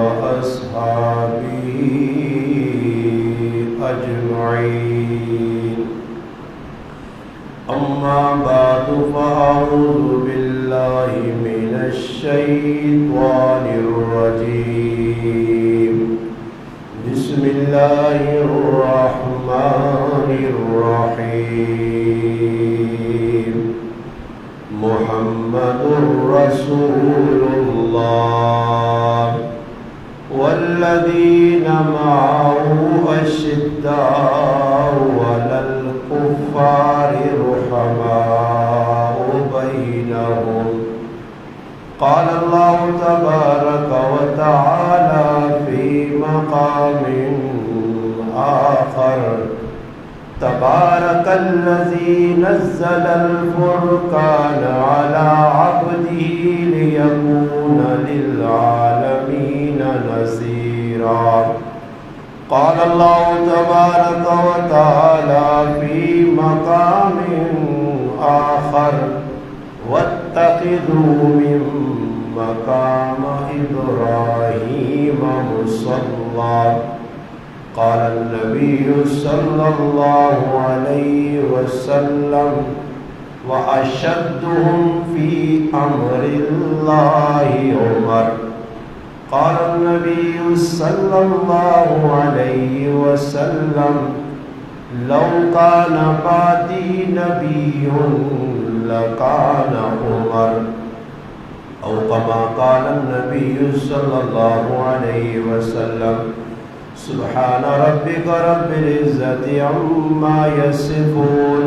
وأصحابه أجمعين. أما بعد فأعوذ بالله من الشيطان الرجيم. بسم الله الرحمن الرحيم. محمد رسول الله والذين معه أشداء على الكفار رحماء بينهم. قال الله تبارك وتعالى في مقام آخر: تبارك الذي نزل الفرقان على عبده ليكون للعالمين نذيرا. قال الله تبارك وتعالى في مقام آخر: واتخذوا من مقام إبراهيم مصلى. قال النبي صلى الله عليه وسلم: وأشدهم في أمر الله عمر. قال النبي صلى الله عليه وسلم: لو كان بعدي نبي لكان عمر. أو كما قال النبي صلى الله عليه وسلم: سبحان ربك رب العزة عما يصفون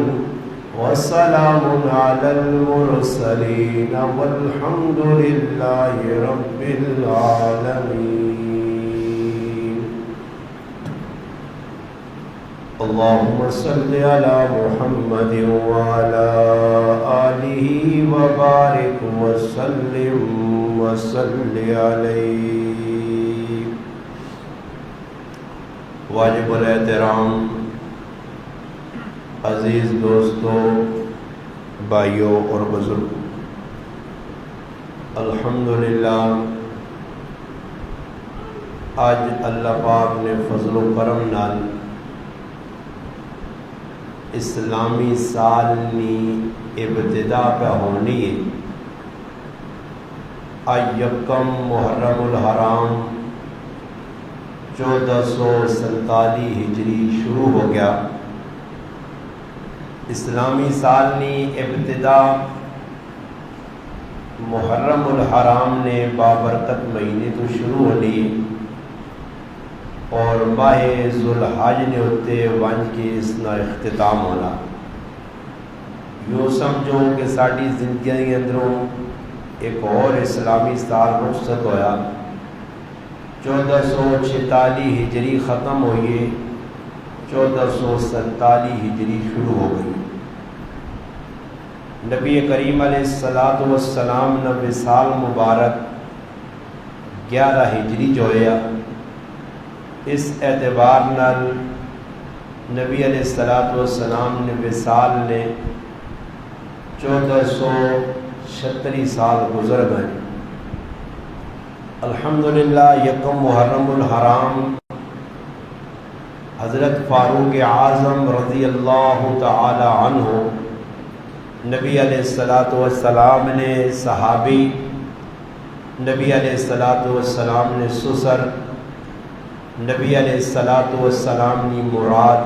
وسلام على المرسلين والحمد لله رب العالمين. اللهم صل على محمد وعلى آله وبارك وسلم وصل عليه. واجب الاحترام عزیز دوستوں، بھائیوں اور بزرگوں، الحمدللہ آج اللہ پاک نے فضل و کرم نال اسلامی سال نی ابتدا پہ ہونی ہے. آج یکم محرم الحرام 1447 ہجری شروع ہو گیا. اسلامی سال نی ابتدا محرم الحرام نے بابرکت مہینے تو شروع ہونی اور ماہ ذوالحج نے ہوتے ونج کے اس نا اختتام ہونا. یوں سمجھو کہ ساری زندگی کے اندروں ایک اور اسلامی سال رخصت ہویا. 1446 ہجری ختم ہوئی، 1447 ہجری شروع ہو گئی. نبی کریم علیہ السلام نے وصال مبارک 11 ہجری جو ہے، اس اعتبار نال نبی علیہ السلام نے وصال نے 1436 سال گزر گئے. الحمدللہ یکم محرم الحرام حضرت فاروق اعظم رضی اللہ تعالی عنہ نبی علیہ السلام نے صحابی، نبی علیہ السلام نے سسر، نبی علیہ السلام نے مراد،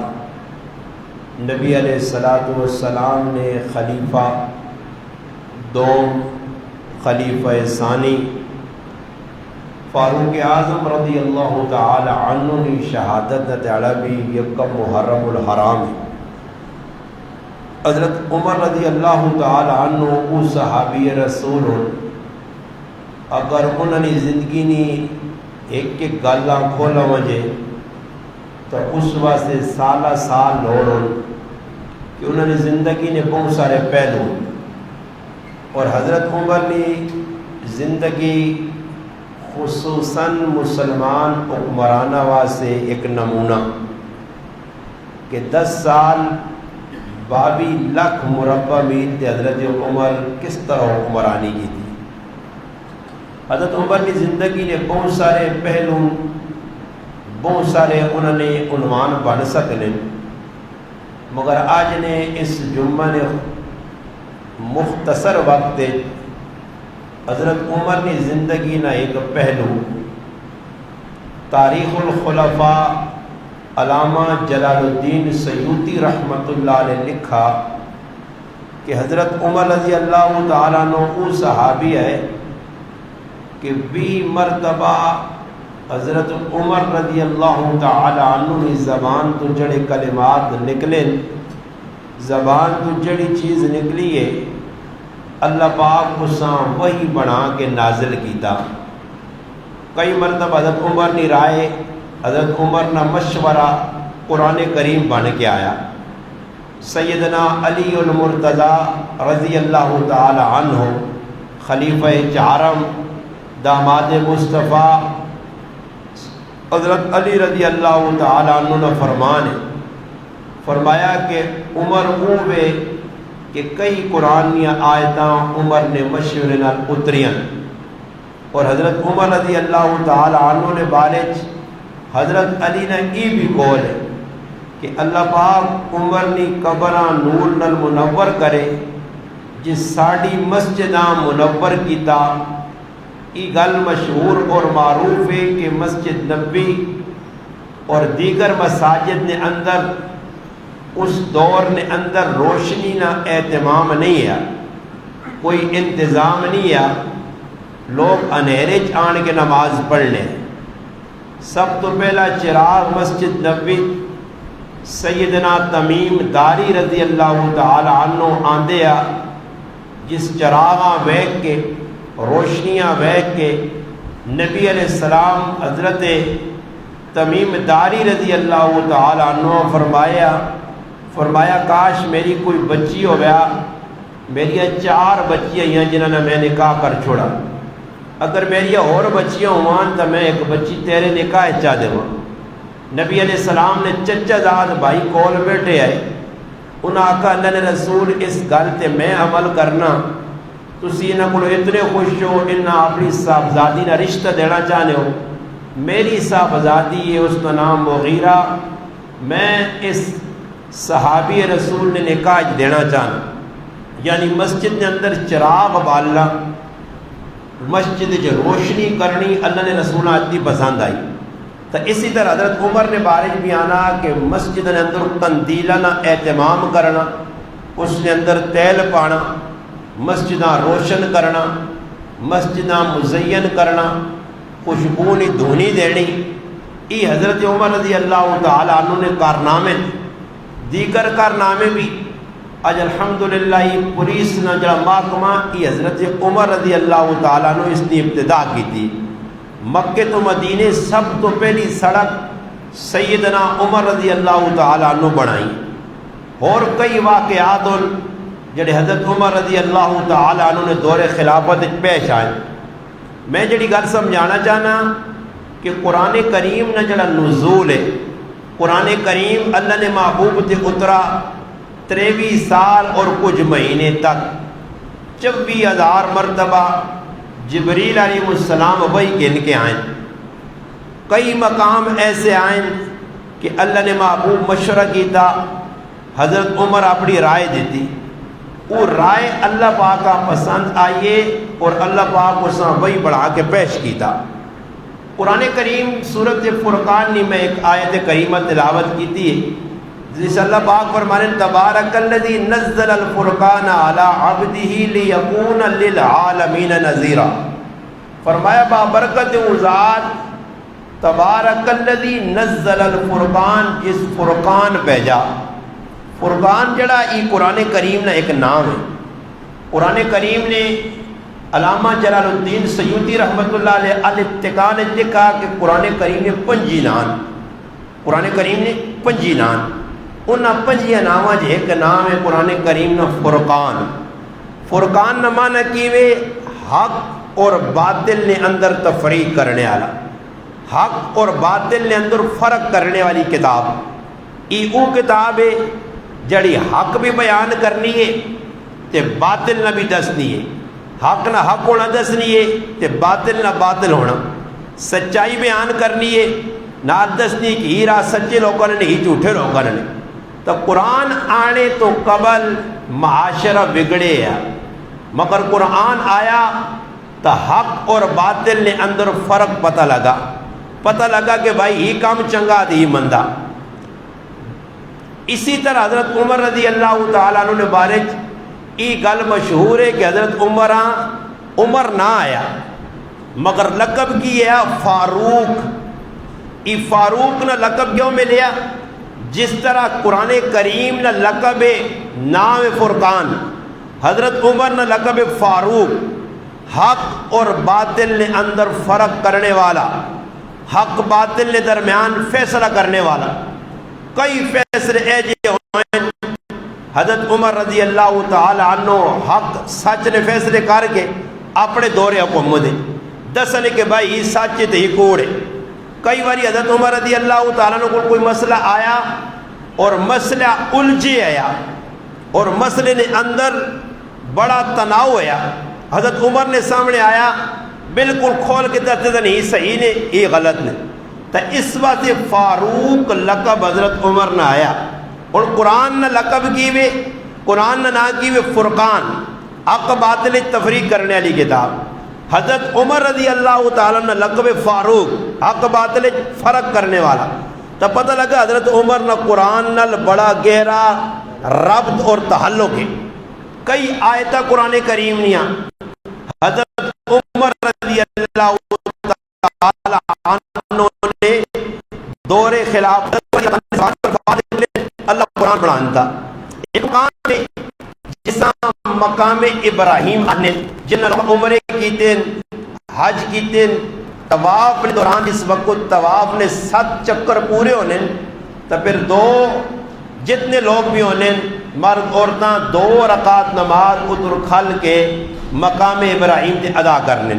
نبی علیہ السلام نے خلیفہ دوم، خلیفہ ثانی فاروق اعظم رضی اللہ تعالی عنہ نے شہادت تعالی بھی یکم محرم الحرام. حضرت عمر رضی اللہ تعالی عنہ وہ صحابی رسول اگر انہوں نے زندگی نی ایک گالاں کھولا وجے تو اس واسطے سالہ سال لوڑ کہ انہوں نے زندگی نے بہت سارے پہلو اور حضرت عمر نے زندگی خصوصاً مسلمان حکمرانہ واسطے ایک نمونہ کہ 10 سال 22 لاکھ مربع میل تے حضرت عمر کس طرح حکمرانی کی تھی. حضرت عمر کی زندگی نے بہت سارے پہلو، بہت سارے انہوں نے عنوان بن سکتے، مگر آج نے اس جمعہ نے مختصر وقت حضرت عمر کی زندگی نہ ایک پہلو تاریخ الخلفاء علامہ جلال الدین سیوطی رحمۃ اللہ علیہ لکھا کہ حضرت عمر رضی اللہ تعالیٰ عنہ وہ صحابی ہے کہ 20 مرتبہ حضرت عمر رضی اللہ تعالی عنہ کی زبان تو جڑے کلمات نکلے، زبان تو جڑی چیز نکلی ہے اللہ پاک کو ساں وہی بنا کے نازل کیتا۔ کئی مرتبہ حضرت عمر نے رائے، حضرت عمر نہ مشورہ قرآن کریم بن کے آیا۔ سیدنا علی المرتضیٰ رضی اللہ تعالی عنہ خلیفہ چہارم داماد مصطفیٰ حضرت علی رضی اللہ تعالی عنہ نے فرمایا کہ عمر اوے کہ کئی قرآن آیتاں عمر نے مشورے نال اتریاں، اور حضرت عمر رضی اللہ تعالی عنہ نے بالچ حضرت علی نے یہ بھی قول ہے کہ اللہ پاک عمر نی قبراں نور نال منور کرے، جس ساڑی مسجداں منور کیتا۔ یہ گل مشہور اور معروف ہے کہ مسجد نبی اور دیگر مساجد نے اندر اس دور نے اندر روشنی نہ اہتمام نہیں ہے، کوئی انتظام نہیں ہے، لوگ انہیرے آن کے نماز پڑھنے۔ سب تو پہلا چراغ مسجد نبی سیدنا تمیم داری رضی اللہ تعالی عنہ آندے آ، جس چراغاں ویکھ کے روشنیاں ویکھ کے نبی علیہ السلام حضرت تمیم داری رضی اللہ تعالی عنہ فرمایا کاش میری کوئی بچی ہو گیا، میری 4 بچیاں ہیں جنہوں نے میں نکاح کر چھوڑا، اگر میری اور بچیاں ہوان تو میں ایک بچی تیرے نکاح چاہ دے۔ نبی علیہ السلام نے چچا زاد بھائی کول بیٹھے آئے، انہاں آکھا اللہ نے رسول اس گل تے میں عمل کرنا، تسی انہاں کو اتنے خوش ہو، انہاں اپنی صاحبزادی نہ رشتہ دینا چاہنے ہو، میری صاحبزادی ہے اس کا نام مغیرہ، میں اس صحابی رسول نے نکاح دینا چاہنا۔ یعنی مسجد کے اندر چراغ بالنا، مسجد جو روشنی کرنی اللہ نے رسول اتنی پسند آئی۔ تو اسی طرح حضرت عمر نے بارش بھی آنا کہ مسجد کے اندر قندیلہ اہتمام کرنا، اس کے اندر تیل پانا، مسجداں روشن کرنا، مسجداں مزین کرنا، خوشبونی دھونی دینی، یہ حضرت عمر رضی اللہ تعالی عنہ نے کارنامے، دیگر کارنامے بھی آج الحمدللہ یہ پولیس نہ جڑا محکمہ یہ حضرت عمر رضی اللہ تعالیٰ عنہ اس نے ابتدا کی تھی۔ مکہ تو مدینے سب تو پہلی سڑک سیدنا عمر رضی اللہ تعالیٰ عنہ بنائی، اور کئی واقعات جڑے حضرت عمر رضی اللہ تعالیٰ عنہ نے دور خلافت پیش آئے۔ میں جڑی گل سمجھانا چاہنا کہ قرآن کریم نہ جڑا نزول ہے، قرآن کریم اللہ نے محبوب تے اترا 23 سال اور کچھ مہینے تک 24,000 مرتبہ جبریل علیہ السلام وہی گن کے آئیں۔ کئی مقام ایسے آئیں کہ اللہ نے محبوب مشورہ کیتا، حضرت عمر اپنی رائے دیتی، وہ رائے اللہ پاک کا پسند آئیے اور اللہ پاک اس نے وہی بڑھا کے پیش کیتا۔ قرآن کریم سورۃ فرقان میں ایک آیت کریمہ تلاوت کی تھی، جس اللہ پاک فرمانے تبارک الذی نزل الفرقان علی عبدہ لیکون للعالمین نذیرا، فرمایا بابرکت وہ ذات تبارک الذی نزل الفرقان، جس فرقان بھیجا۔ فرقان جڑا یہ قرآن کریم نے ایک نام ہے۔ قرآن کریم نے علامہ جلال الدین سیوطی رحمۃ اللہ علیہ الاتقاء نے لکھا کہ قرآن کریم نے 5 نام، قرآن کریم نے 5 نام، ان 5 نامہ جو ایک نام ہے قرآن کریم نے فرقان۔ فرقان نہ معنی کیوے حق اور باطل نے اندر تفریق کرنے والا، حق اور باطل نے اندر فرق کرنے والی کتاب۔ یہ وہ کتاب ہے جڑی حق بھی بیان کرنی ہے تے باطل نہ بھی دسنی ہے، حق نہ حق ہونا دسنی ہے تے باطل نہ باطل ہونا، سچائی بیان کرنی ہے نہ دسنی کہ ہی راہ سچے لوگوں نے ہی جھوٹے لوگوں نے۔ تو قرآن آنے تو قبل معاشرہ بگڑے ہے، مگر قرآن آیا تو حق اور باطل نے اندر فرق پتہ لگا کہ بھائی ہی کام چنگا دی مندہ۔ اسی طرح حضرت عمر رضی اللہ تعالیٰ عنہ نے بارے یہ گل مشہور ہے کہ حضرت عمر نہ آیا مگر لقب کی ہے فاروق۔ یہ فاروق نہ لقب کیوں ملیا؟ جس طرح قرآن کریم نہ لقب نام فرقان، حضرت عمر نہ لقب فاروق، حق اور باطل نے اندر فرق کرنے والا، حق باطل نے درمیان فیصلہ کرنے والا۔ کئی فیصلے ایجے ہوئے حضرت عمر رضی اللہ تعالی عنہ حق سچ نے فیصلے کر کے اپنے دور حکومت دسنے کہ بھائی یہ سچ تے ہی کوڑ ہے۔ کئی باری حضرت عمر رضی اللہ تعالیٰ عنہ کو کوئی مسئلہ آیا اور مسئلہ الجھے آیا اور مسئلے نے اندر بڑا تناؤ ہویا، حضرت عمر نے سامنے آیا بالکل کھول کے دستے تھے نہیں صحیح نے یہ غلط نے، تو اس واسطے فاروق لقب حضرت عمر نہ آیا۔ اور قرآن نہ لقب کی وے، قرآن نہ کی وے فرقان، حق باطل تفریق کرنے والی کتاب۔ حضرت عمر رضی اللہ تعالیٰ نے لقب فاروق، حق باطل فرق کرنے والا۔ تو پتہ لگا حضرت عمر نہ قرآن نہ بڑا گہرا ربط اور تعلق ہے۔ کئی آیتہ قرآن کریم نیا حضرت عمر رضی اللہ تعالیٰ عنہ نے دور خلافت اللہ قرآن پڑھانا تھا۔ ایک مقام ہے جسا مقام ابراہیم آنے جن عمرے کیتے حج کیتے طواف نے دوران اس وقت طواف نے 7 چکر پورے ہونے تو پھر جتنے لوگ بھی ہونے مرد عورتاں 2 رکعت نماز ادھر کھل کے مقام ابراہیم تے ادا کرنے۔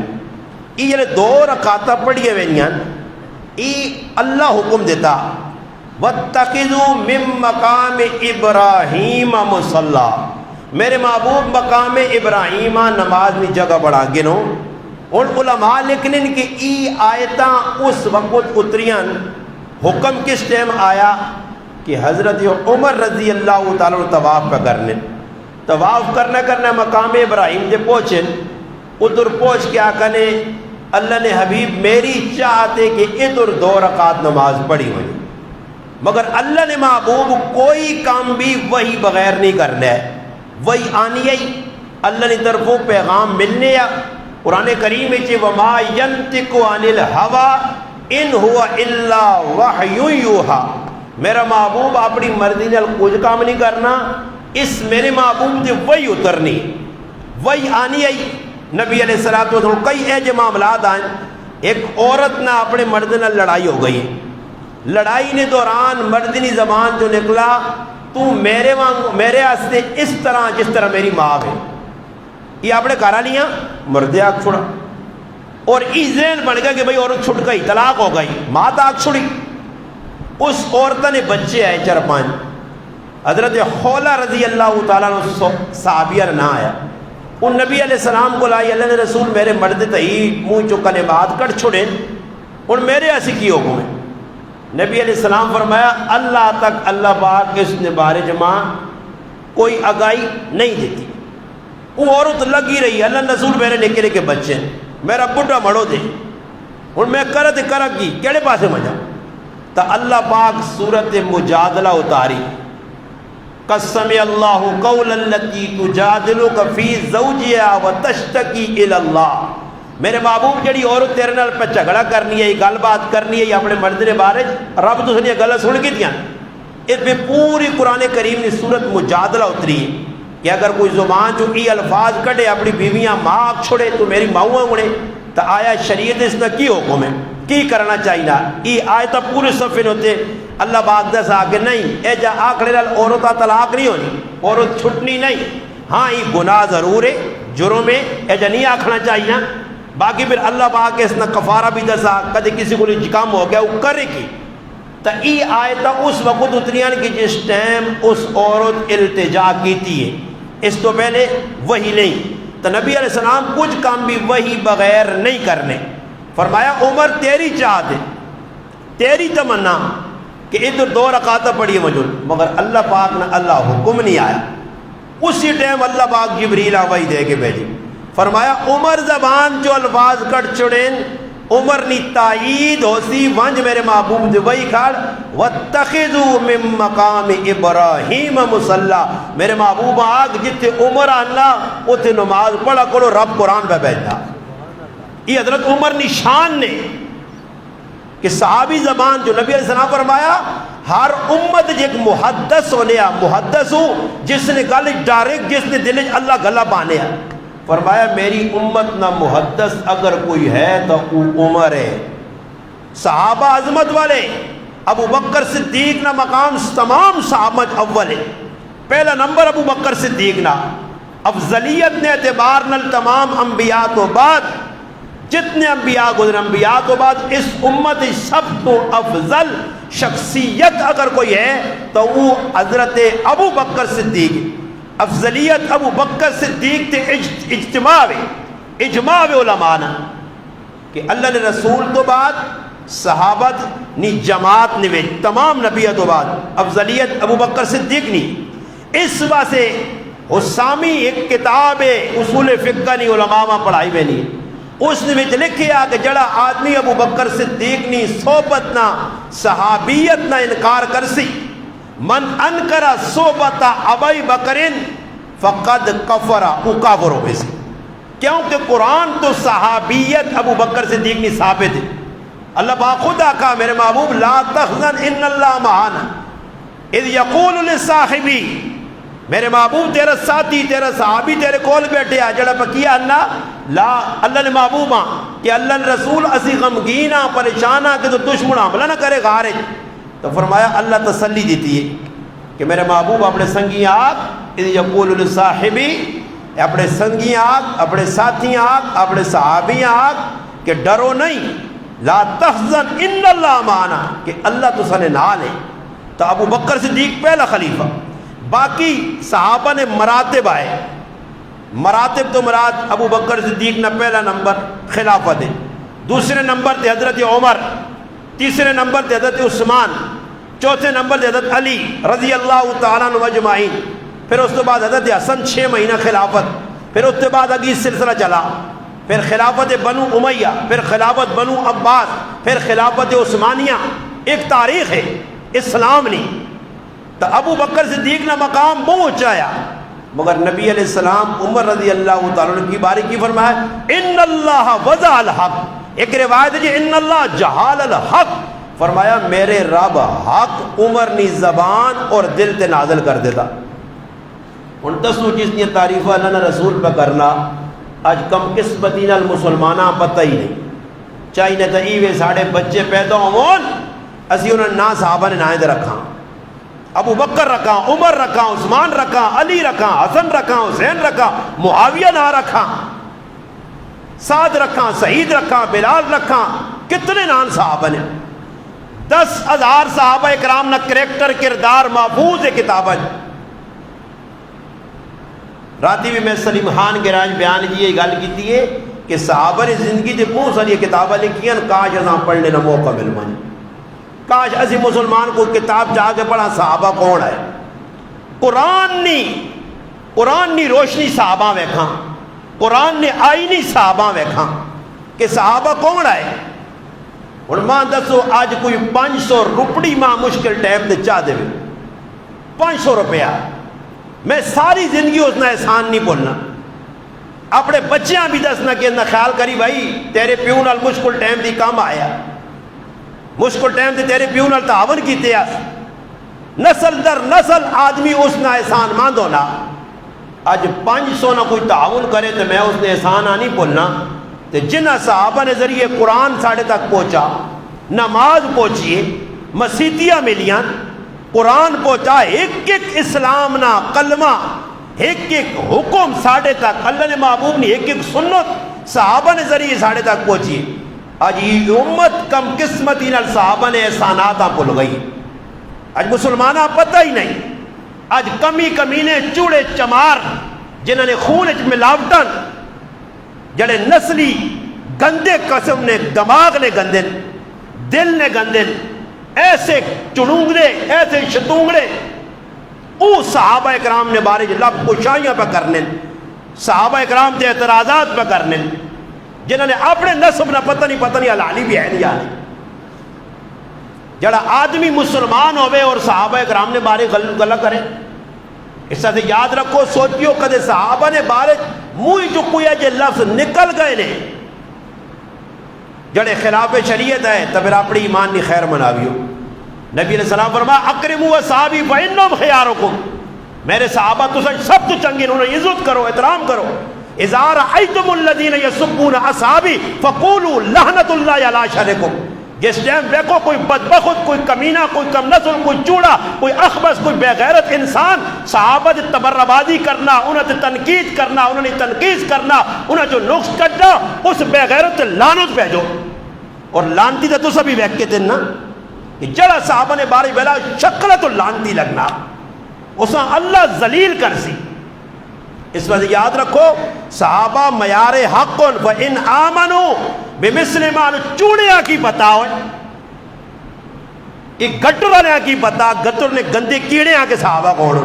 یہ 2 رکعتاں پڑھیے وینیاں یہ اللہ حکم دیتا وَاتَّخِذُوا مِن مَقَامِ إِبْرَاهِيمَ مُصَلَّى، میرے محبوب مقام ابراہیم نماز میں جگہ بڑھا گنو۔ اور علماء لکھنے کہ ای آیتاں اس وقت اتریاں حکم کس ٹائم آیا کہ حضرت عمر رضی اللہ تعالیٰ طواف پہ کرنے، طواف کرنا مقام ابراہیم جے پہنچے ادھر پہنچ کے آکنے اللہ نے حبیب میری چاہتے کہ ادھر 2 رکعت نماز پڑھی ہوئی، مگر اللہ نے محبوب کوئی کام بھی وہی بغیر نہیں کرنا ہے، وہی آنی ہے اللہ نے طرفوں پیغام ملنے یا قرآن کریم میں وما ینطق عن الہوی ان ہوا الا وحی یوحا، میرا محبوب اپنی مرضی نے کچھ کام نہیں کرنا، اس میرے محبوب سے وہی اترنی وہی آنی ہے۔ نبی علیہ الصلوۃ والسلام کئی ایجے معاملات آئیں، ایک عورت نہ اپنے مرد نہ لڑائی ہو گئی، لڑائی نے دوران مردنی زبان جو نکلا تو میرے واسطے اس طرح جس طرح میری ماں ہے، یہ اپنے گھر لیا مردے آگ چھوڑا اور اس ذہن بن گیا کہ بھئی عورت چھٹ گئی طلاق ہو گئی، ماں تو آگ چھوڑی۔ اس عورت نے بچے آئے 4-5، حضرت خولہ رضی اللہ تعالیٰ عنہ صحابیہ نہ آیا، ان نبی علیہ السلام کو لائی اللہ نے رسول میرے مرد تہی منہ چکنے بات کٹ چھوڑیں اور میرے ایسی کی حکم ہے۔ نبی علیہ السلام فرمایا اللہ تک اللہ پاک اس نے بارے جمع کوئی آگاہی نہیں دیتی، وہ عورت لگی رہی اللہ رسول میرے نکلے کے بچے میرا بڑھا مڑو دے اور میں کرت کی کیڑے پاسے مجھا تو اللہ پاک سورت مجادلہ اتاری قسم اللہ قول التی تجادلک فی زوجہا وتشتکی الی اللہ، میرے محبوب جڑی عورت تیرے نال پہ جھگڑا کرنی ہے یہ گل بات کرنی ہے یا اپنے مرد نے بارے رب تو سنی گل سن کے دیاں، اس پہ پوری قرآن کریم نے سورت مجادلہ اتری ہے کہ اگر کوئی زبان جو ای الفاظ کٹے اپنی بیویاں ماں چھوڑے تو میری ماؤں اڑے تو آیا شریعت اس کا کی حکم ہے کی کرنا چاہیے؟ یہ آیت پورے صفحے ہوتے اللہ باغ دس آ کے نہیں اے جا آکڑے لال عورتہ طلاق نہیں ہونی، عورت چھٹنی نہیں، ہاں یہ گناہ ضرور ہے جرم ہے اے جا نہیں آکھنا چاہیے، باقی پھر اللہ پاک کے اس نے کفارہ بھی دسا کدے کسی کو کام ہو گیا وہ کرے کی تو یہ آیت اس وقت اتریاں کہ جس ٹائم اس عورت التجا کیتی ہے، اس تو پہلے وہی نہیں تو نبی علیہ السلام کچھ کام بھی وہی بغیر نہیں کرنے. فرمایا عمر تیری چاہت ہے، تیری تمنا کہ ادھر 2 رکعتیں پڑھی موجود، مگر اللہ پاک نے اللہ حکم نہیں آیا. اسی ٹائم اللہ پاک جبریل وحی دے کے بھیجی. فرمایا عمر زبان جو الفاظ کٹ چھڑین، عمر نی تائید ہو سی ونج میرے محبوب دے وہی کھڑ واتخذوا من مقام ابراہیم مصلی. میرے محبوب آگ جتھے عمر اللہ اتھے نماز پڑھا کرو، رب قرآن پہ بیٹھا. یہ حضرت عمر نشان نے کہ صحابی زبان جو نبی علیہ السلام فرمایا ہر امت جے ایک محدث ہونے محدث ہو جس نے گل ڈائریکٹ جس نے دل اللہ گلا پانے. فرمایا میری امت نہ محدث اگر کوئی ہے تو وہ عمر ہے. صحابہ عظمت والے، ابو بکر صدیق نہ مقام تمام صحابہ اول ہے. پہلا نمبر ابو بکر صدیق نہ افضلیت نے اعتبار نل تمام انبیاء تو بعد جتنے انبیاء گزرے انبیاء تو بعد اس امت سب تو افضل شخصیت اگر کوئی ہے تو وہ حضرت ابو بکر صدیق. افضلیت ابو بکر صدیق تے اجماع علماء نا کہ اللہ نے رسول تو بعد صحابت نی جماعت نے تمام نبی تو بعد افضلیت ابو بکر صدیق نی. اس واسطے حسامی ایک کتاب ہے اصول فقہ نی علماء میں پڑھائی میں نہیں، اس نے وچ لکھیا کہ جڑا آدمی ابو بکر صدیق نی صحبت نہ صحابیت نہ انکار کرسی، من انکر صحبت ابی بکرن فقد کفر، او کافر ہو گئے. کیونکہ قرآن تو صحابیت ابو بکر صدیق نی ثابت ہے. اللہ پاک خود آقا میرے محبوب لا تحزن ان اللہ معانا اذ یقول لصاحبی، میرے محبوب تیرا ساتھی تیرا صحابی تیرے کول بیٹھے آ جڑا پکیا اللہ نے محبوب کہ اللہ نے رسول اسی غمگین پریشان کہ تو دشمن حملہ نہ کرے غارج. تو فرمایا اللہ تسلی دیتی ہے کہ میرے محبوب اپنے سنگی آگ اذ یقول لصاحبی، اپنے سنگی آگ اپنے ساتھی آگ اپنے صحابی آگ کہ ڈرو نہیں، لا تحزن ان اللہ معنا کہ اللہ تو سنے نال ہے. تو ابو بکر صدیق پہلا خلیفہ. باقی صحابہ نے مراتب آئے، مراتب تو مراد ابو بکر صدیق نے پہلا نمبر خلافت ہے، دوسرے نمبر تے حضرت عمر، تیسرے نمبر تے حضرت عثمان، چوتھے نمبر تے حضرت علی رضی اللہ تعالیٰ عنہ اجمعین. پھر اس کے بعد حضرت حسن 6 مہینہ خلافت، پھر اس کے بعد اگلی سلسلہ چلا، پھر خلافت بنو امیہ، پھر خلافت بنو عباس، پھر خلافت عثمانیہ. ایک تاریخ ہے اسلام نہیں. تو ابو بکر صدیق نے مقام بہت اونچایا، مگر نبی علیہ السلام عمر رضی اللہ تعالیٰ عنہ کی باری کی فرمایا ان اللہ وضع الحق. ایک روایت ہے ان اللہ جہال الحق، فرمایا میرے رب حق عمر نی زبان اور دل تے نازل کر دیتا. ان دسو جس نے تعریف اللہ نے رسول پہ کرنا آج کم قسمتی نال مسلمانہ پتہ ہی نہیں. چاہیے تو ایوے ساڑھے بچے پیدا ہون اسی انہوں نے نہ صحابہ نے نائند رکھا، ابو بکر رکھا، عمر رکھا، عثمان رکھا، علی رکھا، حسن رکھا، حسین رکھا، معاویہ نہ رکھا، سعد رکھا، سعید رکھا، بلال رکھا. کتنے نام صحابہ نے، 10,000 صحابہ اکرام نہ کریکٹر کردار محفوظ ہے کتابہ. راتی بھی میں سلیم خان گراج بیان کی یہ گل کی ہے کہ صحابہ نے زندگی سے بہت ساری کتابیں لکھی ہیں، کاش ازاں پڑھنے کا موقع مل من، کاش اسی مسلمان کو کتاب جا کے پڑھا صحابہ کون ہے. قرآن نی روشنی صحابہ ویکھاں، قرآن نے آئینی صحابہ ویکھاں کہ صحابہ کون ہے. اور ماں دسو آج کوئی 500 روپڑی ماں مشکل ٹائم تے چاہ دے 500 روپیہ، میں ساری زندگی اس نے احسان نہیں بولنا. اپنے بچیاں بھی دسنا کہ نہ خیال کری بھائی تیرے پیو نال مشکل ٹائم دی کام آیا، مشکل ٹائم تے تیرے پیو نال تعاون کیتے آ. نسل در نسل آدمی اس نے احسان مند ہونا. اج 500 نہ کوئی تعاون کرے تو میں اس نے احسان نہیں بولنا. تو جنہ صحابہ نے ذریعے قرآن ساڑھے تک پہنچا، نماز پہنچیے، مسیتیاں ملیاں، قرآن پہنچا، ایک ایک اسلام نا کلمہ، ایک ایک حکم ساڑھے تک اللہ نے محبوب نے ایک ایک سنت صحابہ نے ذریعے ساڑھے تک پہنچی. آج یہ امت کم قسمتی نال صحابہ نے احسانات بھول گئی. آج مسلمانہ پتہ ہی نہیں، آج کمی کمینے چوڑے چمار جنہوں نے خون ملاوٹن جڑے نسلی گندے قسم نے دماغ نے گندے دل نے گندے ایسے چڑونگڑے ایسے شتونگڑے او صحابہ اکرام نے بارے لب کشائیاں پہ کرنے صحابہ اکرام تے اعتراضات پہ کرنے جنہوں نے اپنے نسب نہ پتہ نہیں حلالی بھی ہے نہیں آنے جڑا آدمی مسلمان ہوئے اور صحابہ اکرام نے بارے غلط کرے اس سے یاد رکھو سوچیو کدے صحابہ نے بارے منہ جو کوئی ہے لفظ نکل گئے نے جڑے خلاف شریعت ہے تو پھر اپنی ایمان کی خیر مناویو نبی علیہ السلام فرمایا اکرموا اصحابی فانہم خیارکم میرے صحابہ تو سب تو چنگے انہوں نے عزت کرو احترام کرو اذا رأیتم الذین یسبون اصحابی فقولوا لعنۃ اللہ علی شرکم جس ٹائم دیکھو کوئی بدبخت کوئی کمینہ کوئی کم نسل کوئی چوڑا کوئی اخبث کوئی بے غیرت انسان صحابہ دی تبربادی کرنا انہوں نے تنقید کرنا انہوں نے تنقید کرنا انہوں نے جو نقص کٹنا اس بے غیرت لعنت بھیجو اور لانتی تو سبھی ویکھے تھے نا کہ جڑا صحابہ نے باری بیلا شکل تو لانتی لگنا اساں اللہ ذلیل کر سی اس وجہ یاد رکھو صحابہ معیار حق وَإِنْ آمَنُوا بِمِثْلِ مَا چوڑیاں کی پتا ہوئے ایک گٹر نے کی پتا گٹر نے گندے کیڑے آ کے صحابہ کون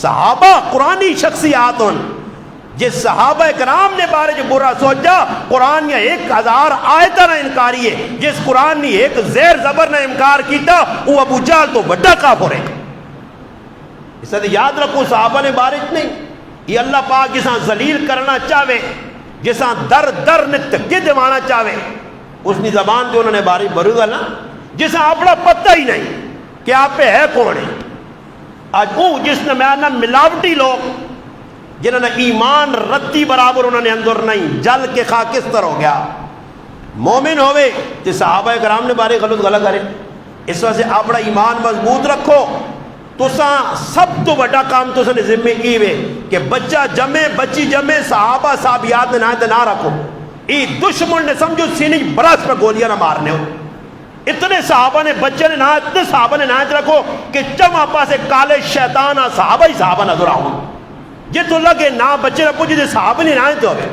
صحابہ قرآنی شخصیات ہوں جس صحابہ اکرام نے بارے جو برا سوچا قرآن یا 1000 آیتہ نہ انکاری ہے جس قرآن نے ایک زیر زبر نہ انکار کیتا وہ ابو جہل تو بڑا کافر ہے اس سے یاد رکھو صحابہ نے بارش نہیں یہ اللہ پاک جساں ذلیل کرنا چاہے جساں در در نے تکے دیوانا چاہے اس نے زبان جو انہوں نے بارش برو گا نا جساں اپنا پتہ ہی نہیں کہ آپ پہ ہے کون ہے آج وہ جس نے میں ملاوٹی لوگ جنہوں نے ایمان رتی برابر انہوں نے اندر نہیں جل کے خاکستر ہو گیا مومن ہوئے تو صحابہ کرام نے بارے غلط کرے اس وجہ سے اپنا ایمان مضبوط رکھو تساں سب تو بڑا کام تساں نے ذمہ ایوے کہ بچہ جمے بچی جمے صحابہ صحابیات نے نہ رکھو ای دشمن نے سمجھو سینے برس پہ گولیاں نہ مارنے ہو اتنے صحابہ نے بچے نے نہ اتنے صحابہ نے نہ رکھو کہ چما پاسے کالے شیطان صحابہ ہی صحابہ نظر آؤں یہ تو لگے نہ بچے نہ پوچھے صحابہ نہیں نہ ہوئے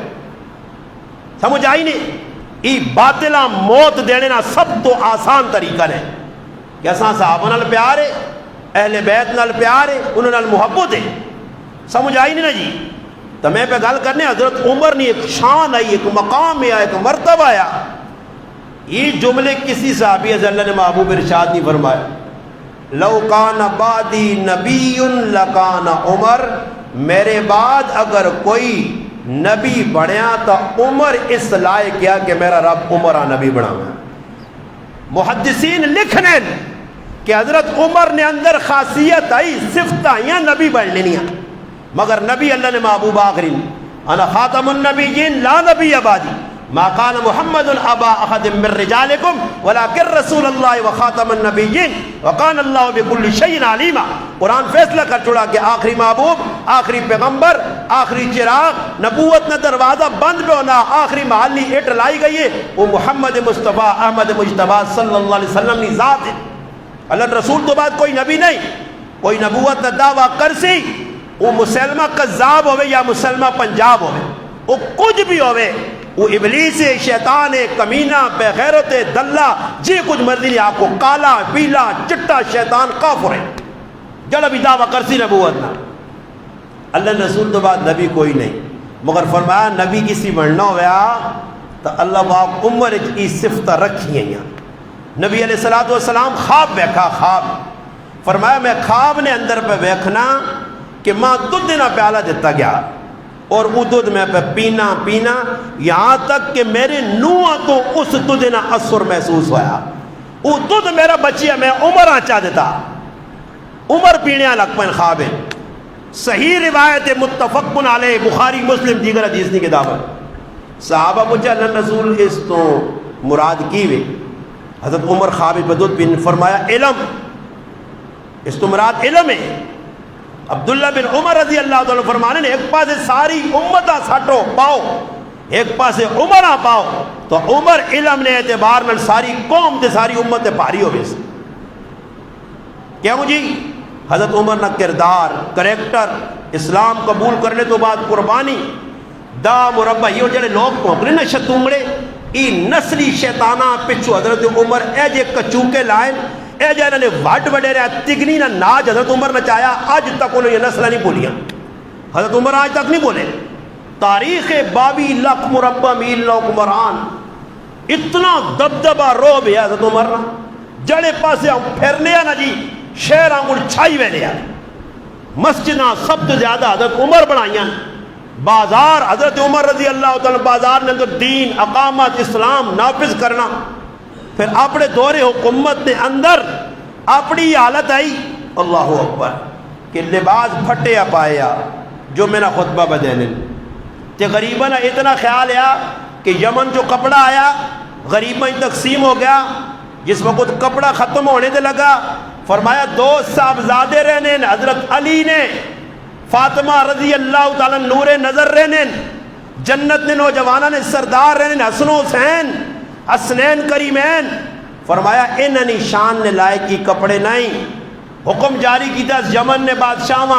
سمجھ آئی نہیں ای باطلہ موت دینے نہ سب تو آسان طریقہ ہے کہ اساں صحابہ نال پیار ہے اہل بیت نال پیار ہے انہوں نال محبت ہے سمجھ آئی نہیں نا جی تو میں پہ گل کرنے حضرت عمر نے ایک شان آئی ایک مقام آیا ایک مرتبہ آیا یہ جملے کسی صحابی از اللہ نے محبوب ارشاد نہیں فرمایا لو کان بعدی نبی لکان عمر میرے بعد اگر کوئی نبی بنیا تو عمر اس لائق کیا کہ میرا رب عمرہ نبی بنا میں محدثین لکھنے کہ حضرت عمر نے اندر خاصیت آئی صفت آئیاں نبی بن لینیاں مگر نبی اللہ نے محبوب آخری انا خاتم النبیین لا نبی آبادی ما قال محمد ابا احد من رجالکم ولکن رسول اللہ وخاتم النبیین وقان اللہ بكل شیء علیما قرآن فیصلہ کر چھوڑا کہ آخری محبوب آخری پیغمبر آخری چراغ نبوت نہ دروازہ بند پہ ہونا آخری محلی اٹ لائی گئی ہے وہ محمد مصطفیٰ احمد مجتبیٰ صلی اللہ علیہ وسلم کی ذات ہے اللہ رسول تو بعد کوئی نبی نہیں کوئی نبوت نہ دعویٰ کر سی وہ مسلمہ قذاب ہوئے یا مسلمہ پنجاب ہوئے وہ کچھ بھی ہوئے وہ ابلیس ہے شیطان ہے کمینہ بے غیرت ہے دلہ جی کچھ مرضی نہیں آپ کو کالا پیلا چٹا شیطان کافر ہے جڑا بھی دعویٰ کر سی نبوت نہ اللہ رسول تو بعد نبی کوئی نہیں مگر فرمایا نبی کسی بننا ہوا تو اللہ پاک عمر کی صفت رکھی ہیں نبی علیہ السلام خواب بیکھا خواب فرمایا میں خواب نے اندر پہ بیکھنا کہ ماں دودھ نہ پیالہ دیتا گیا اور وہ دودھ میں پہ پینا یہاں تک کہ میرے نوہ تو اس دودھ نہ اثر محسوس ہوا وہ دودھ میرا بچیا میں عمر آچا دیتا عمر پینے لگ پہ خواب ہے صحیح روایت متفق علیہ بخاری مسلم دیگر حدیث کی کتاب صحابہ مجھے اللہ رسول اس تو مراد کی ہوئے حضرت عمر خواب بدود بن فرمایا علم اس تو مراد علم ہے عبداللہ بن عمر رضی اللہ عنہ فرمانے نے ایک پاسے ساری امتہ ساٹو پاؤ ایک پاسے عمرہ پاؤ تو عمر علم نے اعتبار میں ساری قوم تے ساری امت پاری ہو گئی کیوں جی حضرت عمر نہ کردار کریکٹر اسلام قبول کرنے تو بعد قربانی دا مربع یہ جڑے لوگ پونکنے نا شتونگڑے ای نسلی شیطانہ پچھو حضرت عمر اے جے کچوکے لائن اے جے انہوں نے وڈ وڈے رہا تگنی نا ناج حضرت عمر نہ چاہیا آج تک انہوں یہ نسلہ نہیں بولیاں حضرت عمر آج تک نہیں بولے تاریخ 22 لاکھ مربع میل لوگ عمران اتنا دبدبہ روب ہے حضرت عمر نا جڑے پاسے ہم پھرنے نا جی شہر آنگل چھائی ویلے ہیں مسجدہ سب تو زیادہ حضرت عمر بنائیاں بازار حضرت عمر رضی اللہ تعالیٰ بازار نے اندر دین اقامت اسلام نافذ کرنا پھر اپنے دور حکومت نے اندر اپنی حالت آئی اللہ اکبر کہ لباس پھٹے پایا جو میرا خطبہ بدینے کہ غریباً اتنا خیال آیا کہ یمن جو کپڑا آیا غریباً تقسیم ہو گیا جس وقت کپڑا ختم ہونے دے لگا فرمایا 2 صاحبزادے رہنے حضرت علی نے فاطمہ رضی اللہ تعالیٰ نور نظر رہنے جنت نے نوجوانہ نے سردار رہنے حسن و حسین حسنین کریمین فرمایا انہنی شان نے لائے کی کپڑے نہیں حکم جاری کی تھا یمن نے بادشاہ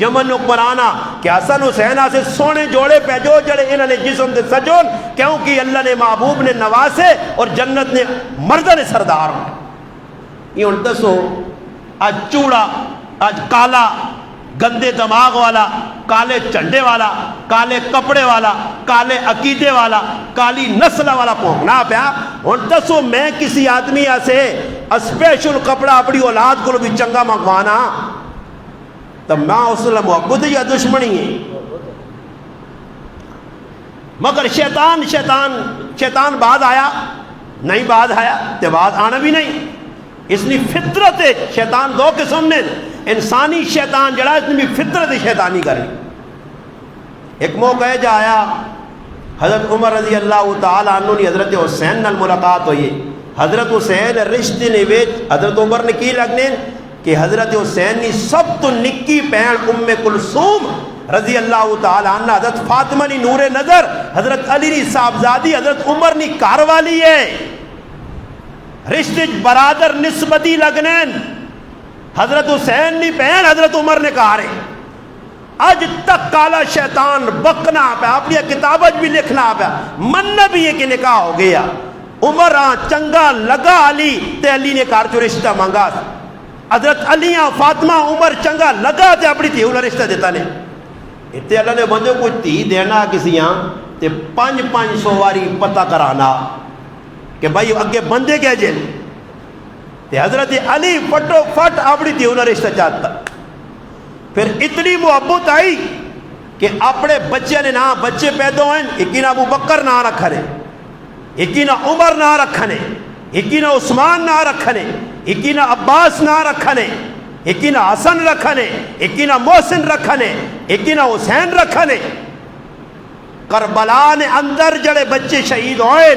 یمن حکمرانا کہ حسن حسین سے سونے جوڑے پیجو جڑے انہوں نے جسم دے سجون کیونکہ اللہ نے محبوب نے نواسے اور جنت نے مردہ نے سردار یہ ان دسو آج چوڑا آج کالا گندے دماغ والا کالے چنڈے والا کالے کپڑے والا کالے عقیدے والا کالی نسل والا پونکنا پیا ان دسو میں کسی آدمی ایسے اسپیشل کپڑا اپنی اولاد کو بھی چنگا منگوانا تب میں اس لئے محبت یا دشمنی ہے مگر شیطان بعد آیا نہیں بعد آیا تے بعد آنا بھی نہیں اس نے فطرت شیطان 2 قسم نے انسانی شیطان جڑا اس نے بھی فطرت شیطانی کری ایک موقع ہے جایا حضرت عمر رضی اللہ تعالیٰ عنہ نے حضرت حسین نال ملاقات ہوئی حضرت حسین رشتے نے ویچ حضرت عمر نے کی لگنے کہ حضرت حسین نے سب تو نکی پہن ام کلثوم رضی اللہ تعالیٰ عنہ حضرت فاطمہ نے نور نظر حضرت علی نے صاحبزادی حضرت عمر نے کاروالی ہے رشتے برادر نسبتی لگنین حضرت حسین نے بہن حضرت عمر نے کہا رہے آج تک کالا شیطان بکنا پہ اپنی کتابت بھی لکھنا پہ من بھی ہے کہ نکاح ہو گیا عمر چنگا لگا علی تے علی نے کہا جو رشتہ مانگا حضرت علی فاطمہ عمر چنگا لگا تے اپنی تھی انہوں رشتہ دیتا نے اتنے اللہ نے بندے کو تھی دینا کسی تے 500 واری پتہ کرانا کہ بھائی اگے بندے کیا جیل تے حضرت علی فٹو فٹ اپنی تھی انہوں رشتہ چاہتا پھر اتنی محبت آئی کہ اپنے بچے نے نہ بچے پیدا ہوئے ایک نہ ابو بکر نہ رکھنے ایک نہ عمر نہ رکھنے ایک نہ عثمان نہ رکھنے ایک نہ عباس نہ رکھنے ایک نہ حسن رکھنے ایک نہ محسن رکھنے ایک نہ حسین رکھنے کربلا نے اندر جڑے بچے شہید ہوئے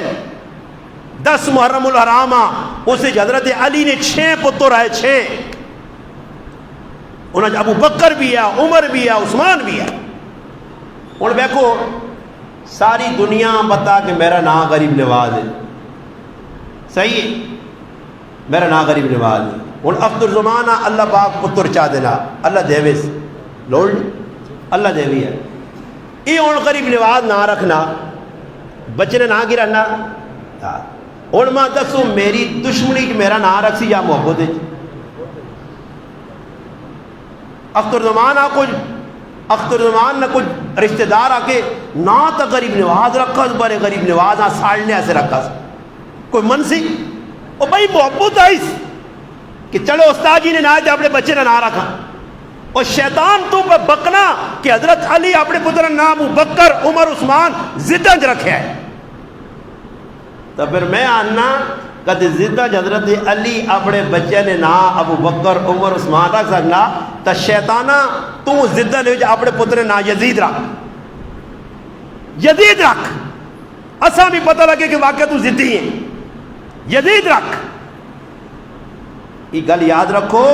10 محرم الحرامہ اسے حضرت علی نے 6 پتر آئے 6 انہوں نے ابو بکر بھی ہے عمر بھی ہے عثمان بھی ہے اور دیکھو ساری دنیا بتا کہ میرا نام غریب نواز ہے صحیح ہے میرا نام غریب نواز ہے اور افضل زمانہ اللہ پاک پتر چاہ دینا اللہ دیویس لوڈ اللہ دیوی ہے یہ اور غریب نواز نہ رکھنا بچے نے نہ گرانا اور میں دسوں میری دشمنی میرا نہ رکھ سی یا محبت ہے اختر زمان نہ کچھ رشتہ دار آ کے نہ تو غریب نواز رکھا بڑے غریب نواز ساڑنے ایسے رکھا کوئی من سی اور بھائی محبت آئی کہ چلو استاد جی نے نہ اپنے بچے نے نہ رکھا اور شیطان تو پہ بکنا کہ حضرت علی اپنے پتر نام ابو بکر عمر عثمان زدنج رکھے ہے تو پھر میں آنا کہ زدنج حضرت علی اپنے بچے نے نا ابو بکر عمر عثمان رکھ سکنا تو شیطانہ تو زدنج اپنے پتر نا یزید رکھ اساں بھی پتہ لگے کہ واقعہ تو زدی ہے یزید رکھ یہ گل یاد رکھو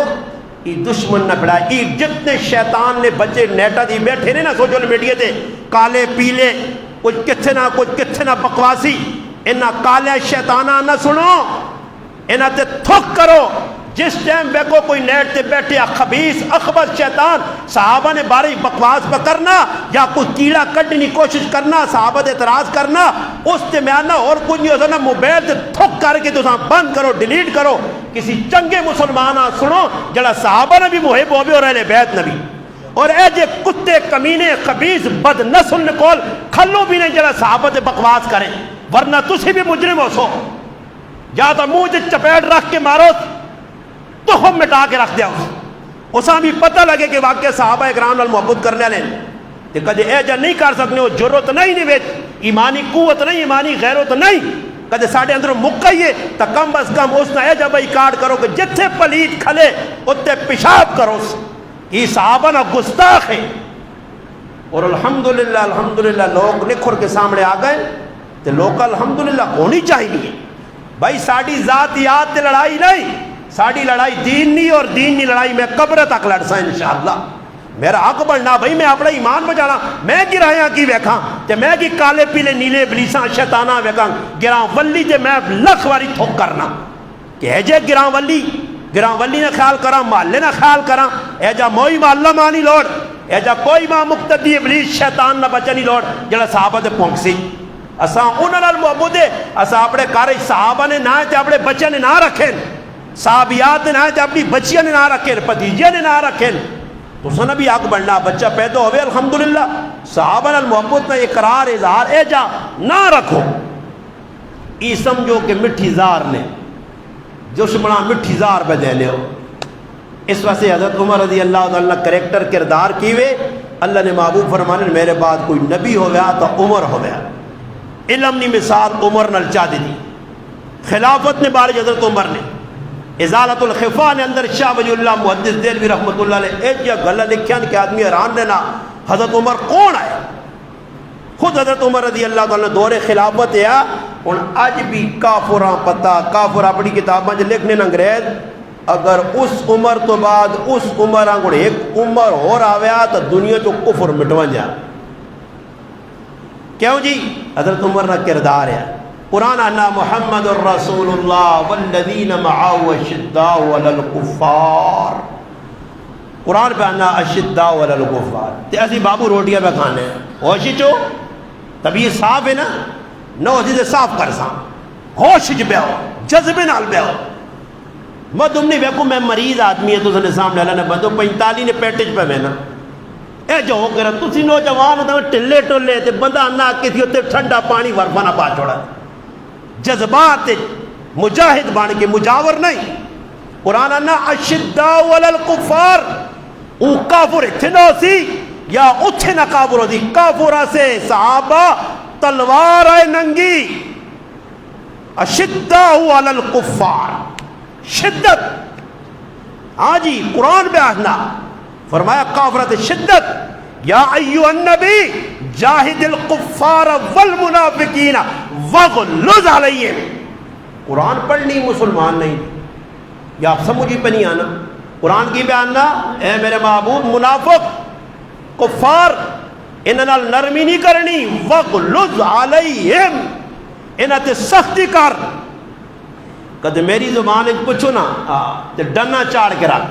یہ دشمن نہ پڑا یہ جتنے شیطان نے بچے نیٹا دی بیٹھے نے نا سوشل میڈیا تے کالے پیلے کچھ کتھے نہ بکواسی انہاں کالے شیطانہ نہ سنو انہاں تے تھک کرو جس ٹائم بیکو کوئی نیٹ تے بیٹھے خبیث اخبث شیطان صحابہ نے بارش بکواس پہ کرنا یا کوئی کیڑا کڈنے کی کوشش کرنا صحابہ دے اعتراض کرنا اس تے میں آنا اور کچھ نہیں ہوتا نا موبائل تے تھک کر کے تو بند کرو ڈیلیٹ کرو کسی چنگے مسلمان سنو جڑا صحابہ نے بھی محب ہوئے اور اہل بیت نبی اور اے جے کتے کمینے خبیث بد نسل نکول کھلو بھی نہیں جڑا صحابہ تے بکواس کریں ورنہ تسی بھی مجرم ہو سو یا تو منہ تے چپیٹ رکھ کے مارو تو ہم مٹا کے رکھ دیا اساں بھی پتہ لگے کہ واقعہ صحابہ اکرام نال محبت کرنے والے تے کدے اے جا نہیں کر سکنے ہو جرت نہیں نہیں وچ ایمانی قوت نہیں ایمانی غیرت نہیں کدے ساڈے اندر مکئیے تا کم از کم اس نے اے جا بھائی کاٹ کرو کہ جتھے پلیت کھلے اتے پیشاب کرو یہ صحابہ نہ گستاخ ہے اور الحمدللہ لوگ نکھر کے سامنے آ گئے تے لوگ الحمدللہ ہونی چاہیے بھائی ساڑی ذاتیات تے لڑائی نہیں ساڑی لڑائی دین نہیں اور دین نہیں لڑائی میں قبر تک لڑ سا انشاءاللہ میرا حق بڑھنا بھائی میں اپنا ایمان بچانا میں گرایا کی ویکھاں تے میں کی کالے پیلے نیلے ابلیساں شیطاناں ویکھاں گراں ولی تے میں لکھ واری تھوک کرنا کہ اے جے گراں ولی نے خیال کراں محلے نے خیال کراں اے جا موئی محلہ مانی لوڑ اے جا کوئی ماں مقتدی ابلیس شیطان نہ بچنی لوڑ جڑا صحابہ تے پونکسی اساں انہاں نال محبت ہے اساں اپنے گھر صحابہ نے نہ تے اپنے بچے نے نہ رکھیں صحابیات نے نہ تے اپنی بچیاں نے نہ رکھیں بھتیجے نے نہ رکھیں تو سن بھی حق بڑھنا بچہ پیدا ہوئے الحمدللہ صحابہ نال محبت نہ اقرار اظہار اے جا نہ رکھو ای سمجھو کہ مٹھی زار نے دشمنا مٹھی زار پہ دے لے ہو اس واسطے حضرت عمر رضی اللہ عنہ کریکٹر کردار کیوے اللہ نے محبوب فرمانے میرے بعد کوئی نبی ہو گیا تو عمر ہو گیا علم نی مثال عمر نل چاہ دی خلافت نے بارج حضرت عمر نے ازالت الخفا نے اندر شاہ ولی اللہ محدث دہلوی رحمت اللہ علیہ ایک یا گلہ لکھیاں کہ آدمی حیران رہنا حضرت عمر کون آیا خود حضرت عمر رضی اللہ عنہ دور خلافت ہے اور آج بھی کافران پتہ کافر اپنی کتاباں جو لکھنے انگریز اگر اس عمر تو بعد اس عمر آنگوڑ ایک عمر ہو رہا تو دنیا جو کفر مٹوان جا کیوں جی حضرت عمر نہ کردار ہے قرآن انا محمد الرسول اللہ والذین معاو اشداء علی الکفار قرآن پہ انا اشداء علی الکفار تے اسی بابو روٹیاں پہ کھانے ہیں ہوشی چو تبھی یہ صاف ہے نا نو جیسے صاف کر ساں ہوش جو بے ہو جذبے نال بے ہو میں تم نہیں بیکو میں مریض آدمی ہے تو سنے سامنے اللہ نے بندو 45 نے پیٹج پہ میں نا اے جو ہو کر تسی نوجوان ہوتا ہے ٹلے ٹلے تے بندہ انا کسی ہوتے ٹھنڈا پانی ورفانا پا چھوڑا جذبات مجاہد بان کے مجاور نہیں قرآن انا اشداء علی الکفار او کافر اتنا سی یا اتھے نہ کافر ہو دی کافرہ سے صحابہ تلوار آئے ننگی اشداء علی الکفار شدت ہاں جی قرآن پہ آنا فرمایا کافرت شدت یا ایوہ النبی جاہد الکفار والمنافقین وغلظ علیہم قرآن پڑھنی مسلمان نہیں یا آپ سمجھی پہ نہیں آنا قرآن کی پہ آنا اے میرے معبود منافق کفار انہاں نرمی نہیں کرنی وغلظ علیہم انہاں تے سختی کر کدے میری زبان ایک پوچھو نا تے ڈنا چاڑ کے رکھ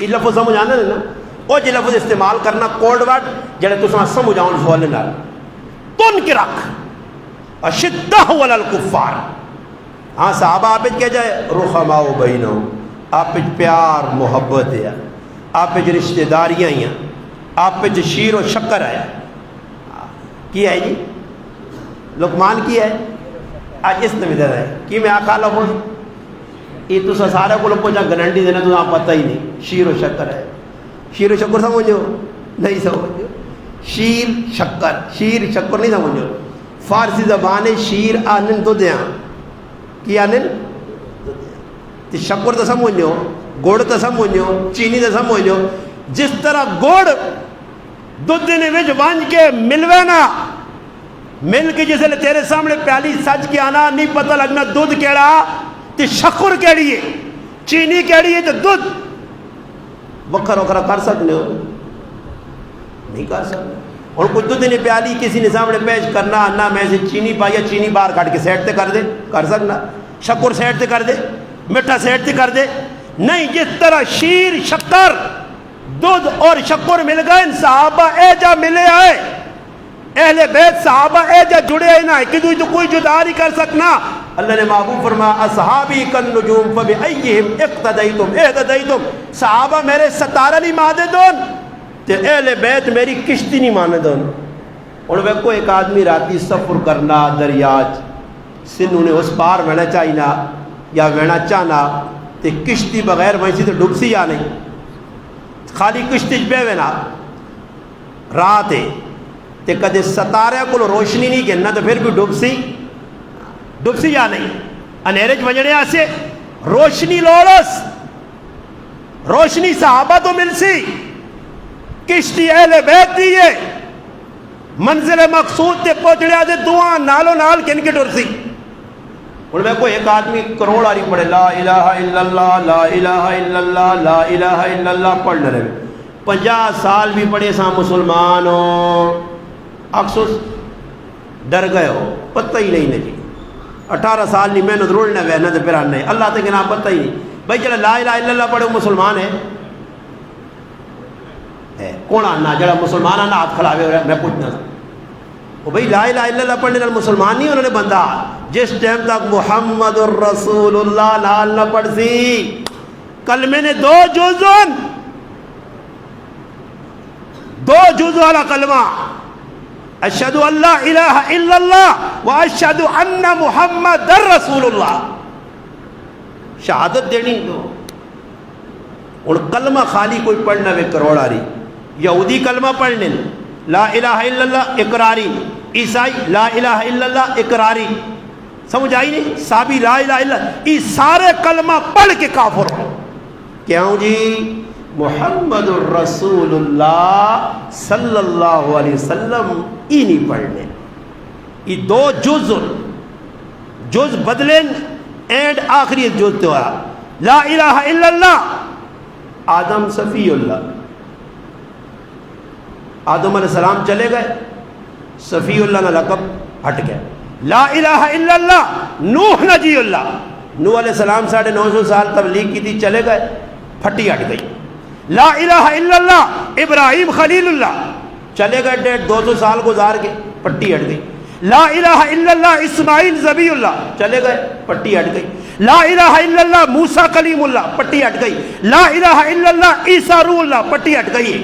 یہ لفظ سمجھ آنا نا وہ جو لفظ استعمال کرنا کوڈ ورڈ جڑے تو سمجھ آؤں سوال نال تن کے رکھ اشدہ علی الکفار ہاں صحابہ آپ کیا جائے رحماء بینہم آپ پیار محبت ہے آپ رشتہ داریاں ہیں آپ شیر و شکر ہے کی ہے جی لقمان کی ہے آج اس نمی دے رہے کی میں آقا لفظ یہ تو سارے کو لوگ جہاں گرنٹی دینا تو آپ پتہ ہی نہیں شیر و شکر ہے شیر و شکر سمجھو نہیں سمجھو شیر شکر نہیں سمجھو فارسی زبان شیر آنن تو دیاں کی آنن شکر تو سمجھو گوڑ تو سمجھو چینی تو سمجھو جس طرح گوڑ دودھ دینے وچ وانج کے ملوے نا مل کے جسے تیرے سامنے پیالی سج کے آنا نہیں پتہ لگنا دودھ کیڑا تے شکر کیڑی ہے چینی کیڑی ہے تے دودھ وکھرا وکھرا کر سکتے ہو نہیں کر سکتے اور کچھ دودھ نہیں پیالی کسی نے سامنے پیش کرنا نہ میں سے چینی پایا چینی باہر کاٹ کے سیٹ تے کر دے کر سکنا شکر سیٹ تے کر دے میٹھا سیٹ کر دے نہیں. جس طرح شیر شکر دودھ اور شکر مل گئے صحابہ ایجا ملے آئے اہل بیت صحابہ ایجا جڑے آئے نہ کہ تو کوئی جدا نہیں کر سکنا. اللہ نے محبوب فرمایا اصحابی کالنجوم فبأیہم اقتدیتم اہتدیتم. صحابہ میرے ستارہ نہیں مانے دون تے اہل بیت میری کشتی نہیں مانے دون. اور وہ کو ایک آدمی راتی سفر کرنا دریاج سنوں نے اس پار وینا چاہینا یا وینا چاہنا تے کشتی بغیر ویسی تو ڈوب سی یا نہیں. خالی کشتی پہ وینا رات ہے تے کدے ستارے کو روشنی نہیں گننا تو پھر بھی ڈوب سی یا نہیں. انیرج وجڑے آسے روشنی لوڑس روشنی صحابہ تو مل سی کشتی اہل بیت دیئے منزل مقصود تے پہنچڑے آجے دعا نالو نال کن کے ڈر سی. ان میں کوئی ایک آدمی کروڑ آری پڑھے لا الہ الا اللہ لا الہ الا اللہ لا الہ الا اللہ پڑھنے رہے 50 سال بھی پڑھے سا مسلمان ہو اکسوس ڈر گئے ہو پتہ ہی نہیں جی 18 سال نہیں محنت روڑنے وینا تو پھر آنے اللہ تک نام پتہ ہی نہیں. بھائی چلے لا الہ الا اللہ پڑھے مسلمان ہے کون آنا جڑا مسلمان آنا ہاتھ کھلاوے ہو رہا ہے میں پوچھنا وہ بھائی لا الہ الا اللہ پڑھنے والے مسلمان نہیں انہوں نے بندہ جس ٹائم تک محمد الرسول اللہ لال نہ پڑھ سی. کلمے نے دو جز والا کلمہ اشہدو اللہ الہ الا اللہ و اشہدو ان محمد الرسول اللہ شہادت دینی دو. اور کلمہ خالی کوئی پڑھنا وے کروڑ آ رہی یہودی کلمہ پڑھنے لا الہ الا اللہ اقراری عیسائی لا الہ الا اللہ اقراری سمجھ آئی نہیں صحابی لا الہ الا اللہ یہ سارے کلمہ پڑھ کے کافر ہو. کیوں جی محمد الرسول اللہ صلی اللہ علیہ وسلم ہی نہیں پڑھنے. یہ دو جز بدلیں اینڈ آخری جز تو لا الہ الا اللہ آدم صفی اللہ آدم علیہ السلام چلے گئے صفی اللہ نہ لقب ہٹ گیا. لا الہ الا اللہ نوح نجی اللہ نوح علیہ السلام 950 سال تبلیغ کی تھی چلے گئے پھٹی ہٹ گئی. لا الہ الا اللہ ابراہیم خلیل اللہ چلے گئے 200 سال گزار کے پٹی ہٹ گئی. لا الہ الا اللہ اسماعیل ذبیح اللہ چلے گئے پٹی ہٹ گئی. لا الہ الا اللہ موسیٰ کلیم اللہ پٹی ہٹ گئی. لا الہ الا اللہ عیسیٰ روح اللہ پٹی ہٹ گئی.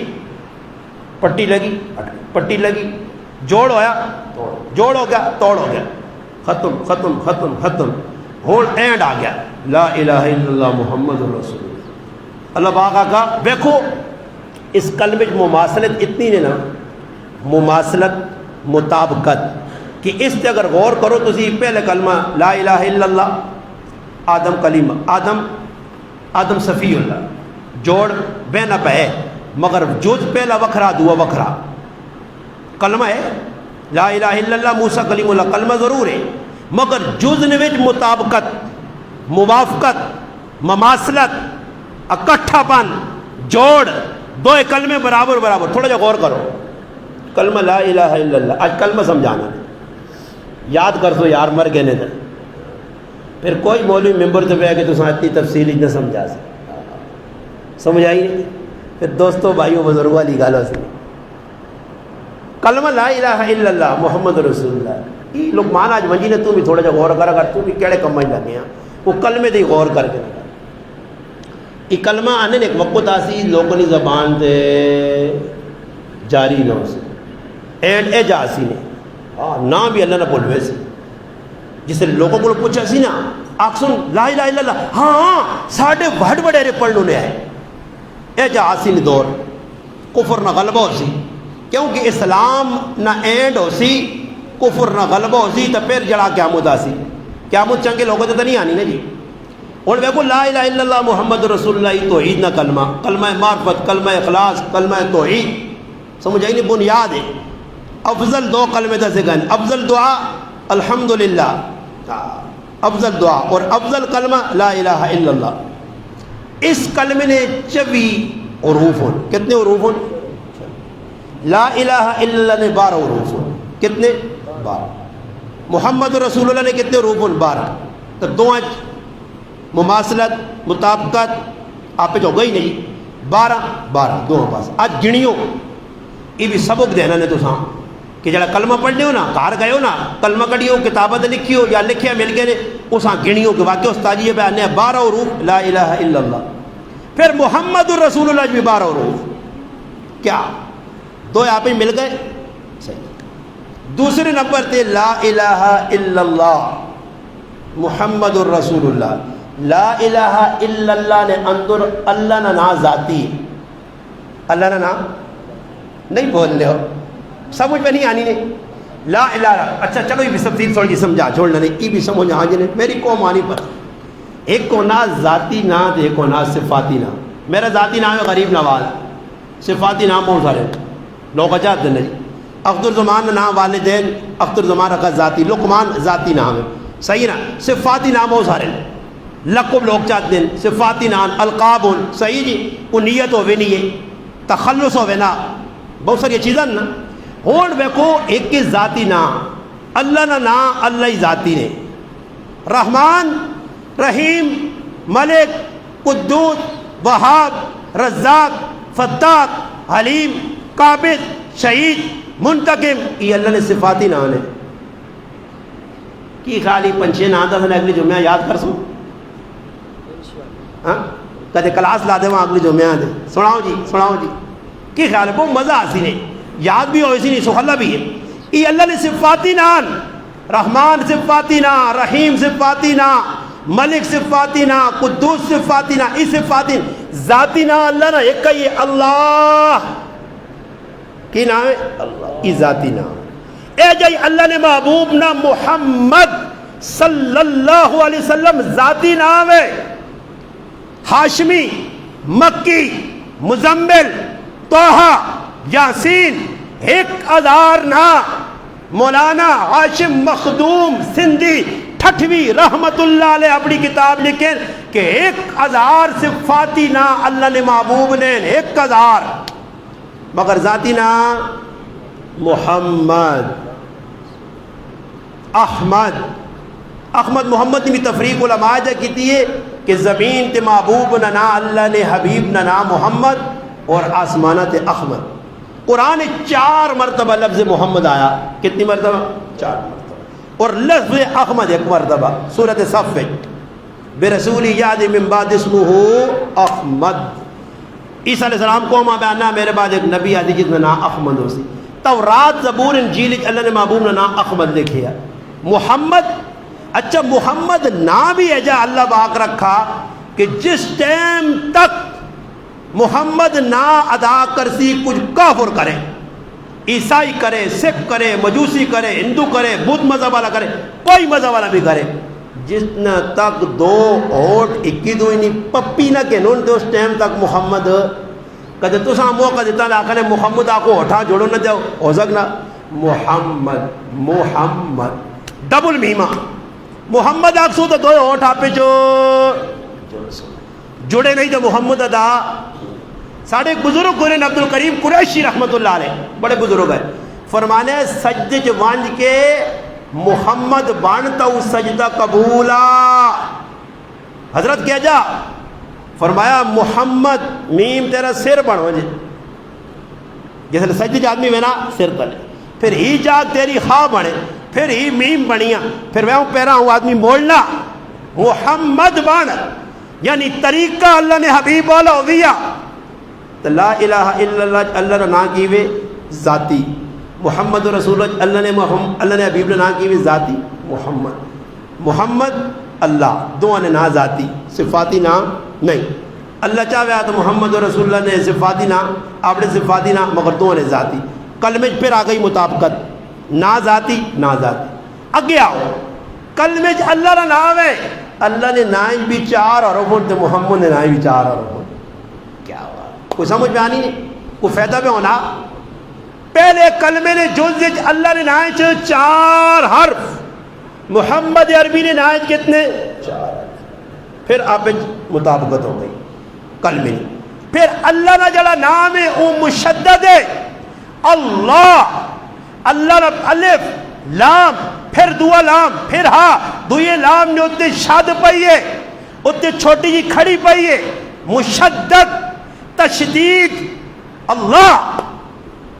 پٹی لگی پٹی لگی جوڑ ہویا جوڑ ہو گیا توڑ ہو گیا ختم ختم ختم ختم ہول اینڈ آ گیا لا الہ الا اللہ محمد رسول اللہ. اللہ باقا کا دیکھو اس کلمے کی مماثلت اتنی نے نا مماثلت مطابقت کہ اس سے اگر غور کرو تو اسی پہلے کلمہ لا الہ الا اللہ آدم کلیم آدم صفی اللہ جوڑ بے نہ پہ مگر جز پہلا وکھرا دعا وکھرا کلمہ ہے لا الہ الا اللہ موسیٰ کلیم اللہ کلمہ ضرور ہے مگر جز نے وچ مطابقت موافقت مماثلت اکٹھا پن جوڑ دو کلمے برابر برابر. تھوڑا جا غور کرو کلمہ لا الہ الا اللہ آج کلمہ سمجھانا یاد کر دو یار مر گئے نے پھر کوئی مولوی ممبر تو پہ کہ تو اتنی تفصیل نہ سمجھا سمجھ آئی نہیں. پھر دوستوں بھائیوں بزرگوں والی گالوں سے کلمہ لا الہ الا اللہ محمد رسول اللہ یہ لوگ مان آج منجی نے تو بھی تھوڑا جا غور کرا کر تو بھی کیڑے کمائیں لگے ہیں وہ کلمے دے غور کر کے لگا یہ کلمہ آنے نے ایک وقت آسی لوگوں زبان تے جاری نہ ہو سے اینڈ اے جاسی نے نہ بھی اللہ نہ بولوے سے جسے لوگوں کو پوچھا سی نا آگ سن لا الہ الا اللہ ہاں ساڑھے وڈ وڈیرے پڑھنوں نے آئے اے جاسی نے دور کفر نہ غلبہ ہو سی کیونکہ اسلام نہ اینڈ ہو سی کفر نہ غلبہ ہو سی تو پھر جڑا قیامت آسی قیامت چنگے لوگوں تو نہیں آنی نا جی. اور دیکھو لا الہ الا اللہ محمد رسول اللہ توحید نہ کلمہ کلمہ معرفت کلمہ اخلاص کلمہ توحید سمجھ آئی نہیں بنیاد ہے. افضل دو کلمے دا سے گن افضل دعا الحمدللہ افضل دعا اور افضل کلمہ لا الہ الا اللہ. اس کلمے نے 24 حروف ہوں کتنے حروف ہوں لا الہ الا اللہ نے 12 حروف ہوں کتنے 12 محمد رسول اللہ نے کتنے حروف ہوں 12 تو دو مماثلت مطابقت آپ جو گئی نہیں 12 دو پاس اج گنیو یہ بھی سبق دینا نے تو کہ جڑا کلمہ پڑھنے ہو نا گھر گئے ہو نا کلمہ کڑیو کتابت لکھی ہو یا لکھیا مل گئے نے اساں گنیو کہ واقعہ استاد یہ بیان ہے 12 حروف لا الہ الا اللہ، پھر محمد الرسول اللہ بھی 12 حروف، کیا دو آپ ہی مل گئے صحیح۔ دوسرے نمبر تے لا الہ الا اللہ محمد الرسول اللہ، لا الہ الا اللہ نے اندر اللہ نہ نا ذاتی، اللہ نہ نا نہیں بول رہے ہو، سمجھ میں نہیں آنی نہیں لا الہ، اچھا چلو یہ بھی تفصیل تھوڑی سمجھا چھوڑنا نہیں، یہ بھی سمجھ آ جائے میری قوم آنی پر ایک کو نا ذاتی نام ایک کو نا صفاتی نام۔ میرا ذاتی نام ہے غریب نواز، صفاتی نام بہت سارے لوگ اجاد نہیں، اختر زمان نام والدین اختر زمان رکھا ذاتی، لقمان ذاتی نام ہے صحیح نا، صفاتی نام بہت سارے لقب لوگ چاہتے ہیں، صفاتی نام القاب صحیح جی، وہ نیت ہوئے نہیں ہے تخلص ہوئے نا بہت ساری چیزیں نا ہون ویکو ایک کے ذاتی نام اللہ نہ نا اللہ ہی ذاتی نے، رحمان رحیم ملک قدوس وہاب رزاق فتاق حلیم قابض شہید منتقم، یہ اللہ نے صفاتی نام ہے کی خالی پنچے نام تھا اگلی جمعہ یاد کر سو ہاں کدے کلاس لا دے وہاں اگلی جمعہ دے سناؤ جی کی خیال ہے بہت مزہ آسی نے یاد بھی ہو اسی نہیں سخلا بھی ہے، یہ اللہ نے صفاتی نام رحمان صفاتی نام رحیم صفاتی نام ملک صفاتی نام قدوس صفاتی نام، اس صفاتی ذاتی نام اللہ نہ ایک یہ اللہ کی نام ہے اللہ، یہ ذاتی نام اے جائی اللہ نے محبوب نہ محمد صلی اللہ علیہ وسلم ذاتی نام ہے، ہاشمی مکی مزمل طہ یاسین 1000 نا، مولانا ہاشم مخدوم سندھی ٹھٹوی رحمت اللہ علیہ اپنی کتاب لکھیں کہ 1000 صفاتی نا اللہ نے محبوب نے 1000 مگر ذاتی نا محمد احمد محمد نے بھی تفریق علماء جا کی ہے کہ زمین تے محبوب نا اللہ نے حبیب نا محمد اور آسمانہ تے احمد۔ قرآن 4 مرتبہ لفظ محمد آیا، کتنی مرتبہ 4 مرتبہ، اور لفظ احمد 1 مرتبہ سورۃ صف برسول یاد من بعد اسمہ احمد، عیسیٰ علیہ السلام کو ماں بیانا میرے بعد ایک نبی آدھی جس میں نام احمد ہو سی، تورات زبور انجیل اللہ نے محبوب نے نام احمد لکھے محمد۔ اچھا محمد نام بھی ہے جا اللہ پاک رکھا کہ جس ٹائم تک محمد نا ادا کرسی کچھ کافر کرے، عیسائی کرے، سکھ کرے، مجوسی کرے، ہندو کرے، بدھ مذہب والا کرے، کوئی مذہب والا بھی کرے، جتنا تک 2 ہوٹ 21 نہیں پپی نہ کہ نون تو اس ٹائم تک محمد کہتے تو ساں موقع دیتا نہ آخر محمد آکو اٹھا جوڑو نہ جاؤ ہو سکنا محمد ڈبل میمہ محمد آکسو تو 2 ہوٹ آپ پہ جو جڑے نہیں تو محمد ادا۔ ساڑھے ایک بزرگ گرین عبد الکریم قریشی رحمت اللہ علیہ بڑے بزرگ ہیں، فرمانے سجدے جو وانج کے محمد بانتا ہوں سجدہ قبولا، حضرت کیا جا فرمایا محمد میم تیرا سر بڑھو جی، جیسے سجدے جو آدمی میں نا سر تلے، پھر ہی جاگ تیری خواہ بڑھے، پھر ہی میم بڑھیا، پھر میں پیرا ہوں آدمی مولنا محمد بان، یعنی طریقہ اللہ نے حبیب والا ہو گیا، لا الہ الا اللہ اللہ نے نا کی وے ذاتی، محمد رسول اللہ نے حبیب نے نا کی وے ذاتی، محمد اللہ دو نے نا ذاتی صفاتی نام نہیں، اللہ چاہے تو محمد رسول اللہ نے صفاتی نام آپ نے صفاتی نام مگر دو نے ذاتی، کلمے پھر آ گئی مطابقت نا ذاتی نا ذاتی، اگے آؤ کلمے اللہ کا نام ہے، اللہ نے نائن بھی 4 حروف تے محمد نے نائن بھی 4 حروف، کیا ہوا کوئی سمجھ میں آنی نہیں، کوئی فائدہ بھی ہونا، پہلے کلمے نے جز اللہ نے نائن 4 حرف، محمد عربی نے نائن کتنے 4 حرف، پھر آپ مطابقت ہو گئی کلمے، پھر اللہ نہ جڑا نام ہے وہ مشدد ہے، اللہ اللہ الف لام پھر دو لام پھر ہا دوئے لام نے اتنے شاد پئی ہے، اتنے چھوٹی جی کھڑی پئی ہے مشدد تشدید اللہ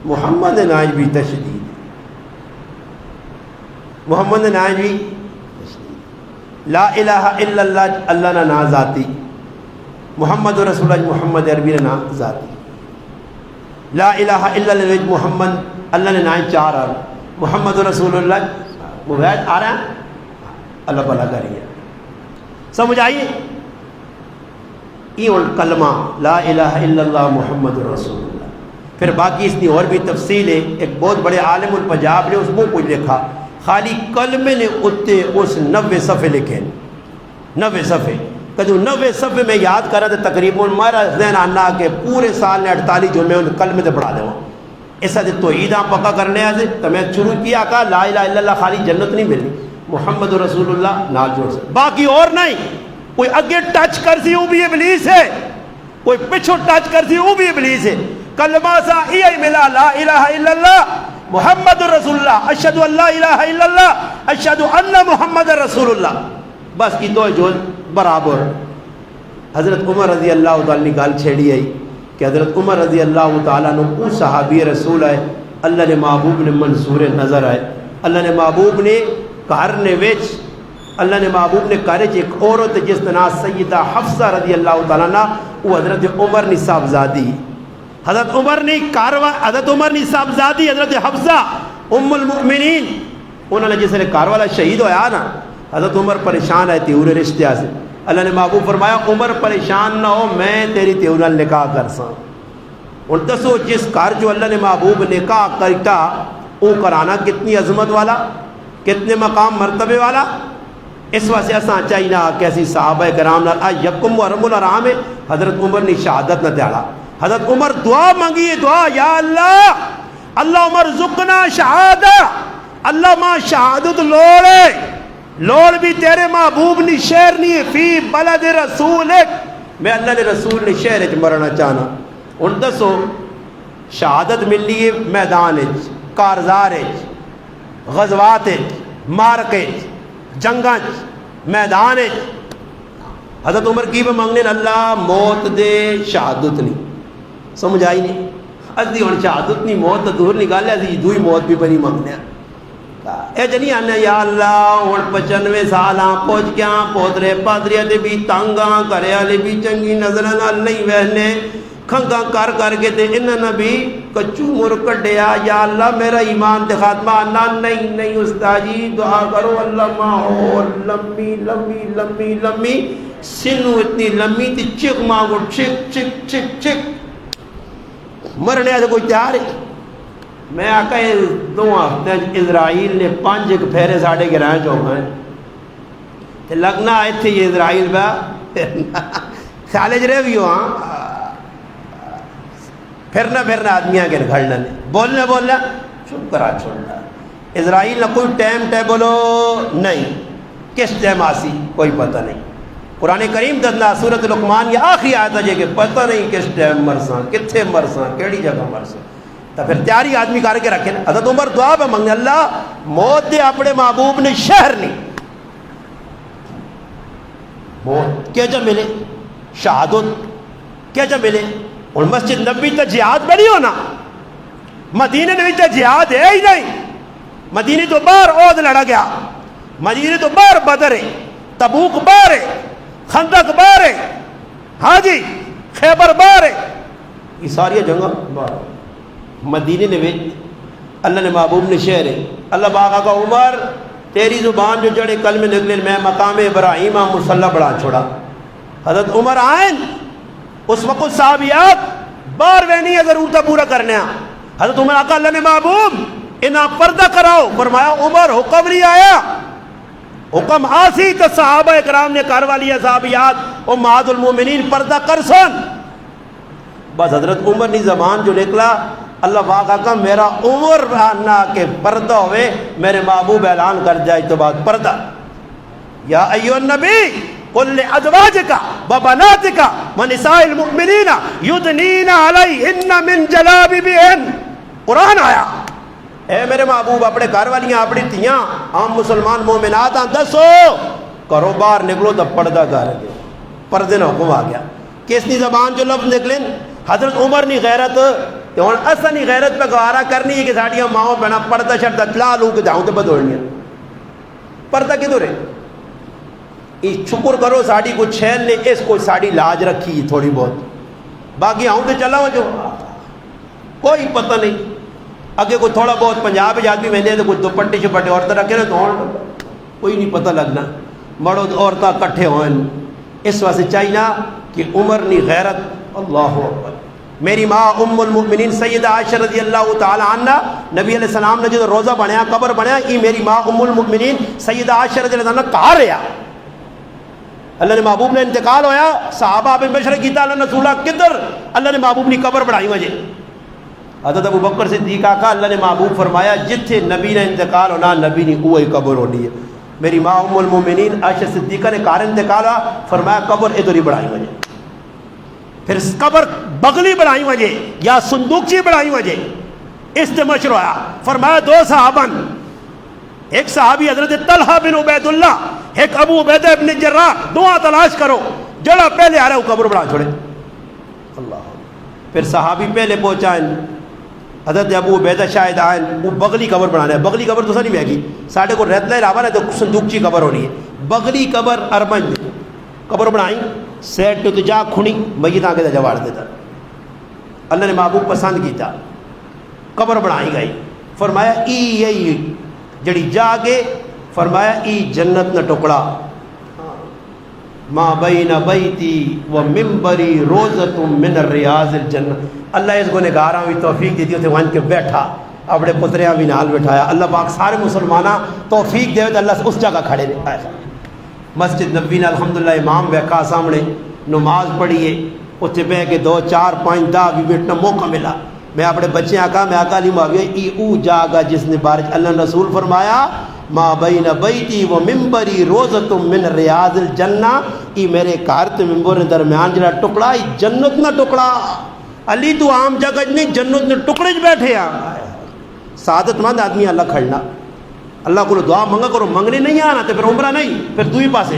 محمد ناج بھی تشدید محمد ناج بھی لا الہ الا اللہ اللہ نہ نا ذاتی محمد رسول اللہ محمد عربی نا ذاتی لا الہ الا اللہ محمد اللہ نے نا چار آر محمد رسول اللہ مبید آ رہا ہے اللہ بلا کریے سمجھ آئیے یہ کلمہ لا الہ الا اللہ محمد رسول اللہ. پھر باقی اس کی اور بھی تفصیل ہے. ایک بہت بڑے عالم الپنجاب نے اس کو کچھ لکھا خالی کلمے نے اتنے اس 90 صفحے لکھے 90 صفحے کدو 90 صفحے میں یاد کرا تو تقریباً مارا ذہن آنا کہ پورے سال نے 48 جو میں ان کلمے سے پڑھا دوں ایسا دے توحید پکا کرنے آتے تو میں شروع کیا کہا لا الہ الا اللہ خالی جنت نہیں ملنی محمد رسول اللہ نال جوڑ سکتے باقی اور نہیں. کوئی اگے ٹچ کر سی وہ بھی ابلیس ہے کوئی پچھو ٹچ کر سی وہ بھی ابلیس ہے. کلمہ سا یہ ملا لا الہ الا اللہ محمد رسول اللہ اشہد ان لا الہ الا اللہ اشہد ان محمد رسول اللہ بس کی دو جو برابر. حضرت عمر رضی اللہ تعالیٰ نے گال چھیڑی آئی کہ حضرت عمر رضی اللہ تعالیٰ نے وہ صحابی رسول آئے اللہ نے محبوب نے منصور نظر آئے اللہ نے محبوب نے گھر نے ویچ اللہ نے محبوب نے کہا ایک عورت جس طرح سیدہ حفصہ رضی اللہ تعالیٰ عنہ وہ حضرت عمر نے صاحبزادی حضرت عمر نے حضرت عمر نے صاحبزادی حضرت حفصہ ام المؤمنین انہوں نے جس نے کار والا شہید ہویا نا حضرت عمر پریشان آئے تیورے رشتہ سے اللہ نے محبوب فرمایا عمر پریشان نہ ہو میں تیری تیورہ نکاح کر سا. اور دسو جس کار جو اللہ نے محبوب نکاح کرتا وہ کرانا کتنی عظمت والا کتنے مقام مرتبے والا. اس واسطے اساں چاہیے کہ ایسی صحابہ کرام یکم و رب الرحم ہے حضرت عمر نے شہادت نہ دیاڑا حضرت عمر دعا مانگی دعا یا اللہ اللہ عمر زکنا شہادت اللہ ماں شہادت لوڑ بھی تیرے محبوب نی شہر نہیں فی بلد رسولک میں اللہ نے رسول نے شہر اچ مرنا چاہنا. ان دسو شہادت ملی ہے میدان اچ کارزار اچ غزوات اچ مارکے جنگاں میدان حضرت عمر کی بھی مانگنے اللہ موت دے شہادت نہیں سمجھ آئی نہیں ادھی ہوں شہادت نہیں موت دور نکال ادھی دوئی موت بھی بنی مانگنے اے جنی آنے یا اللہ ہوں 95 سال پہنچ گیا پوترے پادریاں دے بھی تانگاں کرے والے بھی چنگی نظر نال نہیں وہنے کھنگا کر کے تے انہاں بھی کچو مر کڈیا یا اللہ میرا ایمان تے خاتمہ نہ نہیں استاد جی دعا کرو اللہ ماحول لمبی لمبی لمبی لمبی سنو اتنی لمبی تے چک مانگو چک چک چک چک مرنے سے کوئی تیار ہے. میں آقا 2 ہفتے اسرائیل نے 5 پھیرے ساڑھے گرائیں چوکھائیں تے لگنا آئے تھے یہ اسرائیل با خالج رہے بھی ہو پھرنا آدمیاں کے گھڑنا بولنا چپ کرا چھوڑنا. اسرائیل نہ کوئی ٹائم ٹیبل نہیں کس ٹائم آسی کوئی پتہ نہیں. قرآن کریم دسنا سورۃ لقمان یہ آخری آیت ہے کہ پتہ نہیں کس ٹائم مرساں کتنے مرساں کیڑی جگہ مرساں تو پھر تیاری آدمی کر کے رکھے. حضرت عمر دعا پہ منگے اللہ موت دے اپنے محبوب نے شہر نہیں موت کیا جا ملے شہادت کیا جا ملے. اور مسجد نبی تو جہاد بڑی ہونا مدینے میں تو جہاد ہے ہی نہیں. مدینے تو باہر عہد لڑا گیا مدینے تو باہر بدر ہے تبوک باہر ہے خندق باہر ہے ہاں جی خیبر باہر ہے یہ ساری جگہ باہر. مدینے نے اللہ نے محبوب نے شہر ہے اللہ باغا کا عمر تیری زبان جو جڑے کلمے نکلے میں مقام ابراہیم مسلح بڑھا چھوڑا. حضرت عمر آئین اس وقت صحابیات بار وینی ہے ضرورتہ پورا کرنے ہیں. حضرت عمر آقا اللہ نے محبوب انہاں پردہ کراؤ فرمایا عمر حکم نہیں آیا حکم آسی تو صحابہ اکرام نے کاروالی صحابیات امہات المومنین پردہ کر سن. بس حضرت عمر نے زبان جو نکلا اللہ واقعہ کا میرا عمر رہنا کہ پردہ ہوئے میرے محبوب اعلان کر جائے تو بعد پردہ یا ایوہ النبی قل لأزواجک وبناتک ونساء المؤمنین یدنین علیہن من جلابیبہن. قرآن آیا اے میرے محبوب اپنے گھر والیاں اپنی تیاں عام مسلمان مومنات دسو کرو باہر نکلو تو پردہ کر دے پردے نہ حکم آ گیا کس دی زبان جو لفظ نکلیں حضرت عمر نہیں غیرت تو ہوں اصل نہیں غیرت پہ گوارا کرنی ہے کہ ساڑیاں ماؤں بہنا پردہ شردہ چلا لوں کہ جاؤں تو بدوڑنی پردہ کدھر ہے یہ شکر کرو ساڑی کو چھیل نے اس کو ساڑی لاج رکھی تھوڑی بہت باقی آؤں تو چلا ہوں جو کوئی پتہ نہیں اگے کوئی تھوڑا بہت پنجاب آدمی میں نے تو کوئی دوپٹے شپٹے عورتیں رکھے نا تو کوئی نہیں پتہ لگنا مرد عورتیں کٹھے ہوئے اس واسطے چاہیے کہ عمر نہیں غیرت اللہ اکبر میری ماں ام المؤمنین سیدہ عائشہ رضی اللہ تعالی عنہ نبی علیہ السلام نے جو روزہ بنایا قبر بنایا یہ میری ماں ام المؤمنین سیدہ عائشہ رضی اللہ عنہ کہا رہا اللہ نے محبوب نے انتقال ہویا صحابہ بن بشر کیتا اللہ رسولہ کدھر اللہ نے محبوب نے قبر بڑھائی وجہ حضرت ابو بکر صدیق آقا اللہ نے محبوب فرمایا جتھے نبی نے انتقال ہونا نبی نے وہی قبر ہونی ہے میری ماں ام المؤمنین عائشہ صدیقہ نے کار انتقال ہوا فرمایا قبر ادھر ہی بڑھائی وجہ پھر قبر بغلی بڑھائی وجہ یا صندوقچی بڑھائی وجہ اس سے مشروع آیا فرمایا دو صحابن ایک صحابی حضرت طلحہ بن عبید اللہ ایک ابو عبیدہ بن جراح دعا تلاش کرو جڑا پہلے آ رہا ہے وہ قبر بڑھا چھوڑے اللہ پھر صحابی پہلے پہنچائیں حضرت ابو عبیدہ شاہد آئیں وہ بغلی قبر بنانا ہے بغلی قبر تو سر نہیں مہنگی ساڑھے کو ریت لائے راوان ہے تو صندوقچی قبر ہونی ہے بغلی قبر ارمن قبر بنائیں سیٹ تو جا کھنی میت آگے جوار دیتا اللہ نے محبوب پسند کیتا قبر بنائی گئی فرمایا ای یہی جڑی جا کے فرمایا ای جنت نہ ٹکڑا ما بین بیتی و ممبری روزت من الریاض الجنت اللہ اس کو نگاراں بھی توفیق دیتی ہوتے وہاں کے بیٹھا اپنے پتریاں بھی نال بٹھایا اللہ پاک سارے مسلمانہ توفیق دے تو اللہ سے اس جگہ کھڑے رہے مسجد نبی نے الحمدللہ امام بیٹھا سامنے نماز پڑھیے اتنے بہ کے 2 4 5 10 بھی بیٹھنا موقع ملا میں اپنے بچے آقا میں آقا علی معاویہ ای او جاگا جس نے بارش اللہ رسول فرمایا ما بین بیتی و ممبری روزت من ریاض الجنہ ای میرے گھر تے ممبر درمیان جڑا ٹکڑا ای جنت نہ ٹکڑا علی تو عام جگہ نہیں جنت نے ٹکڑے بیٹھے آ سعادت مند آدمی اللہ کھڑنا اللہ کو دعا منگا کرو منگنے نہیں آنا تو پھر عمرہ نہیں پھر دوئی پاسے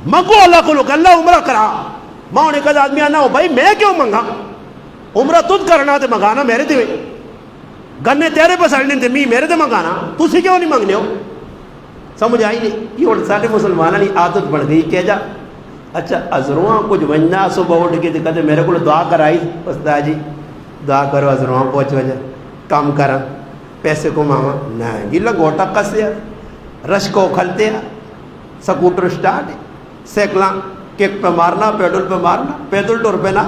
منگو اللہ کو کہ اللہ عمرہ کرا ماں نے کہا آدمی آنا ہو بھائی میں کیوں منگا عمرہ تجھ کرنا تو منگانا میرے تے گنے تیرے پہ سڑنے تے می میرے تے منگانا تسی کیوں نہیں منگنے ہو سمجھ آئی نہیں یہ اور سارے مسلمانہ نہیں عادت بڑھ گئی کہ جا اچھا ازروہاں کچھ ونجنا صبح اٹھ کے کہتے میرے کو دعا کرائی استاد جی دعا کرو ازروہاں پہنچ وجہ کام کرا پیسے کو ماما نہیں جی لگوٹا کسیا رش کو کھلتے ہیں سکوٹر سٹارٹ سیکلاں کیک پہ مارنا پیڈل پہ مارنا پیدل ٹور پہ نہ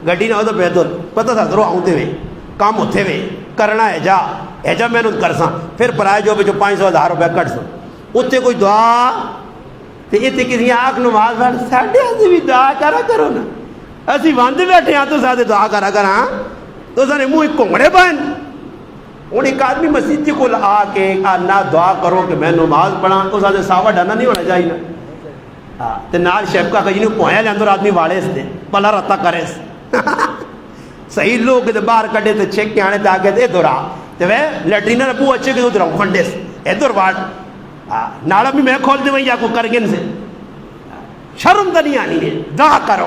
گڈی نہ ہو تو پیدل پتہ تھا ضرور آؤں ہوئے کام ہوتے ہوئے کرنا ہے جا میں نے کر سا پھر پرائے جو 500 1000 روپے کٹ سا اتنے کوئی دعا تو اتنے کسی آنکھ نماز پڑھ ساڑھے اسی بھی دعا کرا کرو نا اسی وند بیٹھے ہیں تو ساتھ دعا کرا کرا تو سارے منہ کنگڑے پائیں ہوں ایک آدمی مسجد کو آ کے نہ دعا کرو کہ میں نماز پڑھا تو ساتھ ساوا ڈانا نہیں ہونا چاہیے نا تو نال شیفکا کہ جنہوں پویا لے اندر آدمی واڑے سے پلا رتا کرے صحیح لوگ باہر کڈے تو چھک کے آنے تے آگے دے دورا تو وہ لیٹرین نے بو اچھے کے ادھر آؤں کھنڈے سے ادھر واڑ ناڑا بھی میں کھول دے وہیں یا کو کرگن سے شرم تو نہیں آنی ہے دعا کرو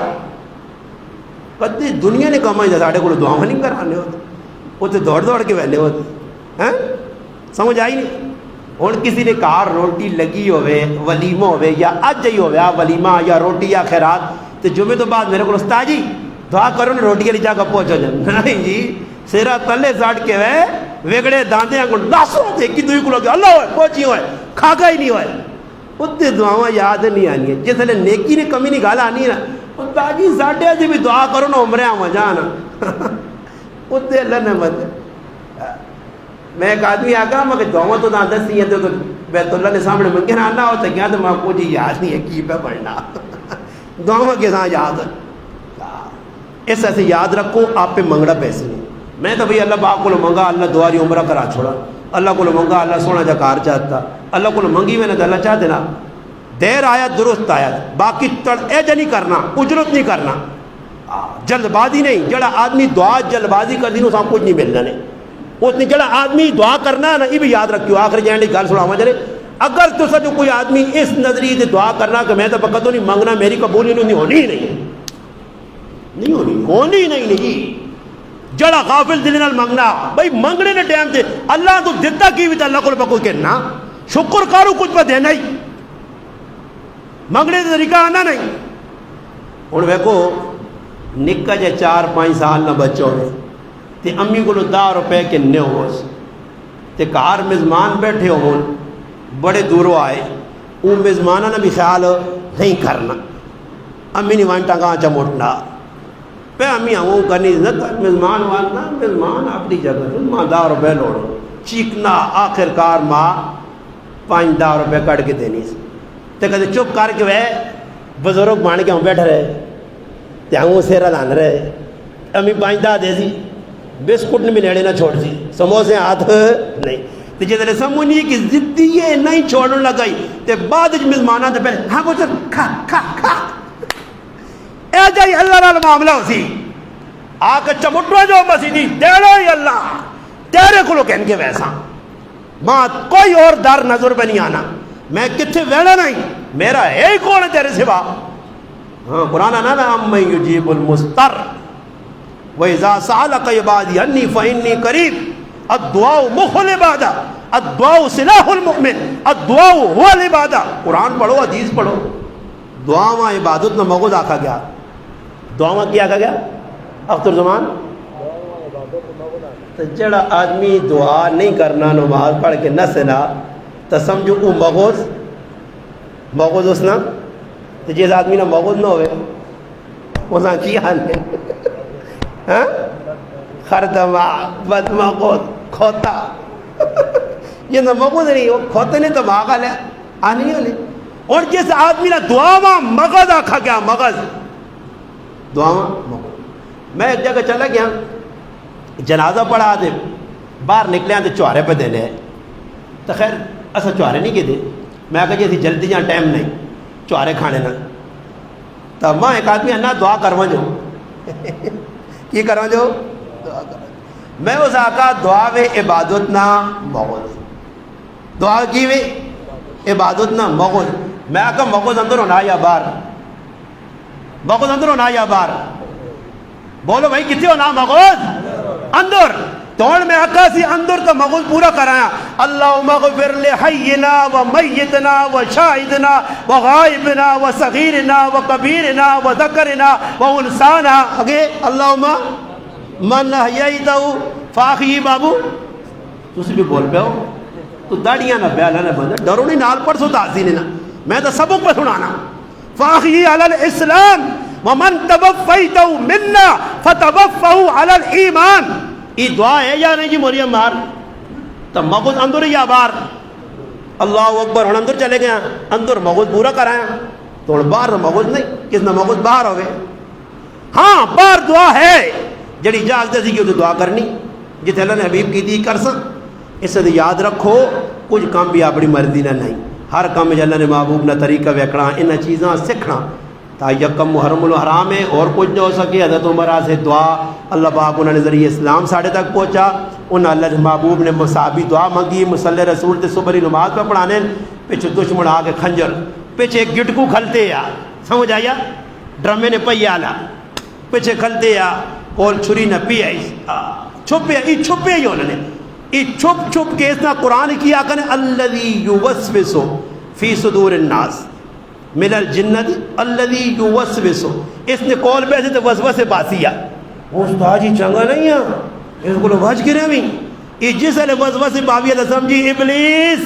کدی دنیا نے کمائی جا ساڑھے کو دعا نہیں کرانے ہوتے وہ تو دوڑ دوڑ کے ویلے ہوتے ہیں سمجھ آئی نہیں ہوں کسی نے کار روٹی لگی ہوئے ولیمہ ہوئے یا اج ہی ہویا ولیمہ یا روٹی یا خیرات تو جمعے تو بعد میرے کو استاد جی دعا کرو نا روٹی والی جگہ پہنچو جائے نہیں جی سیرا تلے ساڑھ کے وے وگڑے داندے کو ناسو ہوتے کہ دوئی کو لوگ اللہ ہوئے پہنچی ہوئے کھاگا ہی نہیں ہوئے اتنے دعاواں یاد نہیں آنی ہے جس نے نیکی نے کمی نہیں گالا آنی ہے نا استاد جی ساڑھے جی بھی دعا کرو نا عمرے آواں جانا اتنے اللہ نے مت میں ایک آدمی آگا میں کہ دعویٰ تو نہ دسی ہیں تو بیت اللہ نے سامنے منگے نہ آنا ہوتا کیا تو میں کو جی یاد نہیں ہے کی پہ پڑھنا دعویٰ کے ساتھ یاد اس ایسے یاد رکھو آپ پہ منگڑا پیسے نہیں میں تو بھئی اللہ پاک کو منگا اللہ دواری عمرہ کرا چھوڑا اللہ کو منگا اللہ سونا جا کار چاہتا اللہ کو منگی میں نے تو اللہ چاہ دینا دیر آیت درست آیت باقی تڑ ایجا نہیں کرنا اجرت نہیں کرنا جلد بازی نہیں جڑا آدمی دعا جلد بازی کر دی اسے کچھ نہیں ملنا نہیں اس نے جڑا آدمی دعا کرنا ہے نا یہ بھی یاد رکھیو آخر جائیں گل سنا چلے اگر تو جو کوئی آدمی اس نظریے سے دعا کرنا کہ میں تو پکا تو نہیں منگنا میری قبولی نہیں ہونی نہیں ہونی نہیں جڑا غافل دل نال منگنا بھائی منگنے نے ٹائم تے اللہ تو دیتا کی بھی تو اللہ کو پکو کہنا شکر کرو کچھ پہ دینا ہی منگنے کا طریقہ آنا نہیں. ہوں ویکو نکا جے 4-5 سال نہ بچو ہوئے تے امی کو 10 روپے کے نے ہو تے کار مزمان بیٹھے ہو بڑے دوروں آئے وہ مزمانہ نے بھی خیال نہیں کرنا امی نہیں وانٹا کہاں چموٹنا پہ امی ہوں کرنی مزمان وانٹنا مزمان اپنی جگہ ماں 10 روپے لوڑو چیکنا آخر کار ماں 5-10 روپے کٹ کے دینی تے کہتے چپ کر کے وہ بزرگ مان کے ہم بیٹھ رہے تے ہوں سیرا لان رہے امی 5-10 دے سی بسکٹ نے بھی لینے نہ چھوڑ سی سموسے ہاتھ نہیں تے جدے سمجھ نہیں کہ ضدی یہ نہیں چھوڑنے لگائی تے بعد مزمانہ تے پہلے ہاں کچھ کھا کھا کھا اے جائی اللہ نال معاملہ ہو سی آ کے چمٹوا جو بسی دی دیڑو ہی اللہ تیرے کو کہن کے ویسا ماں کوئی اور در نظر پہ نہیں آنا میں کتنے ویڑا نہیں میرا ایک کون ہے تیرے سوا. ہاں قرآن نا اَمَّن يُجِيبُ الْمُضْطَرَّ وَإِذَا سَأَلَكَ عِبَادِي عَنِّي فَإِنِّي قَرِيبٌ الدُّعَاءُ مُخُ الْعِبَادَةِ الدُّعَاءُ سِلَاحُ الْمُؤْمِنِ الدُّعَاءُ هُوَ الْعِبَادَةُ. قرآن پڑھو حدیث پڑھو دعا میں عبادت نہ مغز آکھا گیا دعا میں کیا آکھا گیا اختر زمان تو جڑا آدمی دعا نہیں کرنا نماز پڑھ کے نہ سنا تو سمجھو وہ مغز اس نا تو جس آدمی نہ مغز نہ ہوئے اس نے کی حال ہے خردما بدمغز کھوتا یہ نہ مغز نہیں وہ کھوتے نہیں تو ماغل ہے آنی نہیں ہولی. اور جس آدمی نے دعا میں مغز آکھا گیا مغز دعا میں مغز. میں ایک جگہ چلا گیا جنازہ پڑھا دے باہر نکلے ہیں تو چوارے پہ دے لے تو خیر ایسا چوارے نہیں کہتے میں کہا جیسی جلدی جہاں ٹائم نہیں چوارے کھانے نہ تو ماں ایک آدمی ہے نا دعا کروا جو کی کروا جو دعا کروا میں اس آقا دعا وے عبادت نہ مغز دعا کی وے عبادت نہ مغز. میں آقا مغز اندر ہونا یا باہر مغز اندر ہونا یا باہر بولو بھائی کتنے ہونا مغز اندر توڑ میں آقا سی اندر تو مغز پورا کرایا اللہم اغفر لحینا و میتنا و شاہدنا و غائبنا و صغیرنا و کبیرنا و ذکرنا و انسانا اگے اللہم من احییتہو فاخی بابو تسی بھی بول پہ ہو تو داڑیاں نہ بیالا نہ بندہ ڈرو نہیں نال پڑھ سو تحسین نہ میں تو سبق پہ سنانا فاخی علی الاسلام ومن توفیتو مننا فتوفہو علی الایمان. یہ دعا ہے یا نہیں جی مولی امار تو مغز اندر یا باہر اللہ اکبر ہوں اندر چلے گیا اندر مغز پورا کرایا تو باہر مغز نہیں کس نہ مغز باہر ہو گئے. ہاں باہر دعا ہے جڑی اجازت سی کہ دعا کرنی جتنے اللہ نے حبیب کی دی کر سک اس سے یاد رکھو کچھ کام بھی اپنی مرضی نہ نہیں ہر کام میں اللہ نے محبوب نہ طریقہ ویکھنا ان چیزاں سکھنا تا یکم محرم الحرام ہے اور کچھ نہ ہو سکے. حضرت عمر سے دعا اللہ پاک انہوں نے ذریعہ اسلام ساڑھے تک پہنچا انہوں اللہ محبوب نے مصابی دعا منگی مصلی رسول تے صبح نماز پہ پڑھانے پیچھے دشمن آ کے خنجر پیچھے ایک گٹکو کھلتے آ سمجھ آیا ڈرمے نے پی آلا پیچھے کھلتے آ کول چھری نہ پی آئی چھپے ہی انہوں نے یہ چھپ چھپ کے اس نے قرآن کیا کہ الذی یوسوس فی صدور الناس من الجنت الذی یوسوس اس نے کول پہ سے وسوسے باسیا استاد جی چنگا نہیں ہے اس کو بچ کے رہی یہ جس نے وسوسے باویہ تو سمجھی ابلیس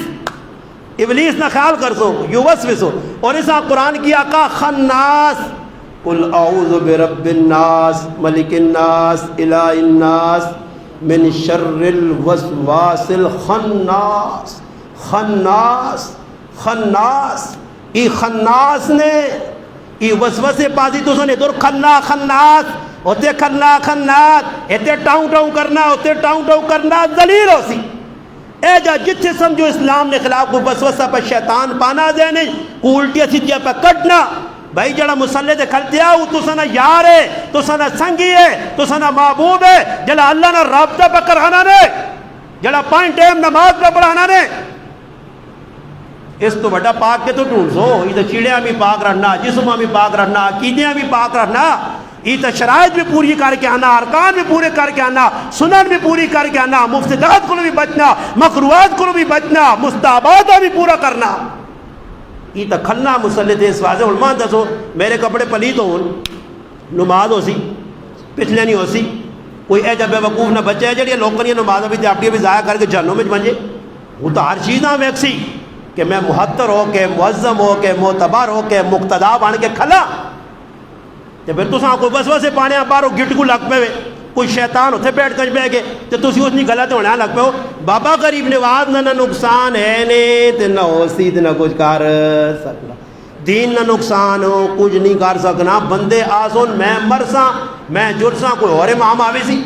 نہ خیال کر سو یوسوس اور اس قرآن کیا کا خناس قل اعوذ برب الناس ملک الناس الہ الناس من شر الوسواس الخناس. خناس ای خناس نے ای وسوسے پازی تو سنے دور خناس ہوتے خناس ہوتے ٹاؤں کرنا ہوتے ٹاؤں کرنا ذلیل ہو سی اے جا جتھے سمجھو اسلام نے خلاف کو وسوسہ پر شیطان پانا دینے کو الٹیا سیدھیا پر کٹنا بھائی جڑا مسلح دے کھلتے آؤ تو سنا یار ہے تو سنا سنگی ہے تو سنا محبوب ہے جڑا اللہ نے رابطہ پہ کرانا نے جڑا پائن ٹائم نماز پہ پڑھانا نے اس تو بڑا پاک کے تو ڈھونڈ سو، یہ تو چیڑیاں بھی پاک رہنا، جسم بھی پاک رہنا، عقیدیاں بھی پاک رہنا، یہ تو شرائط بھی پوری کر کے آنا، ارکان بھی پورے کر کے آنا، سنن بھی پوری کر کے آنا، مفسدات کو بھی بچنا، مکروہات کو بھی بچنا، مستحبات بھی پورا کرنا، یہ تو کھلنا مسلط ہے اس واضح علماء دسو میرے کپڑے پلیت ہو نماز ہو سی پچھلے نہیں ہو سی کوئی اے جب بے وقوف نہ بچے ہے جڑی لوگوں نے نماز بھی اپنی بھی ضائع کر کے جہنم میں بنجے، وہ تو ہر چیز نہ ویک سی کہ میں محتر ہو کے معظم ہو کے معتبر ہو کے مقتدا بن کے کھلا تے پھر تساں کوئی وسوسے پانے باہروں گٹ کو لگ پے کوئی شیطان اتنے بیٹھ کر بہ گئے تو تسی اس نہیں غلط ہونے لگ پے ہو بابا غریب نواز نہ نقصان ہے نے تے نہ ہو سی تے نہ کچھ کر سکنا دین نہ نقصان ہو کچھ نہیں کر سکنا بندے آسن میں مرساں میں جرساں کوئی اور امام آوے سی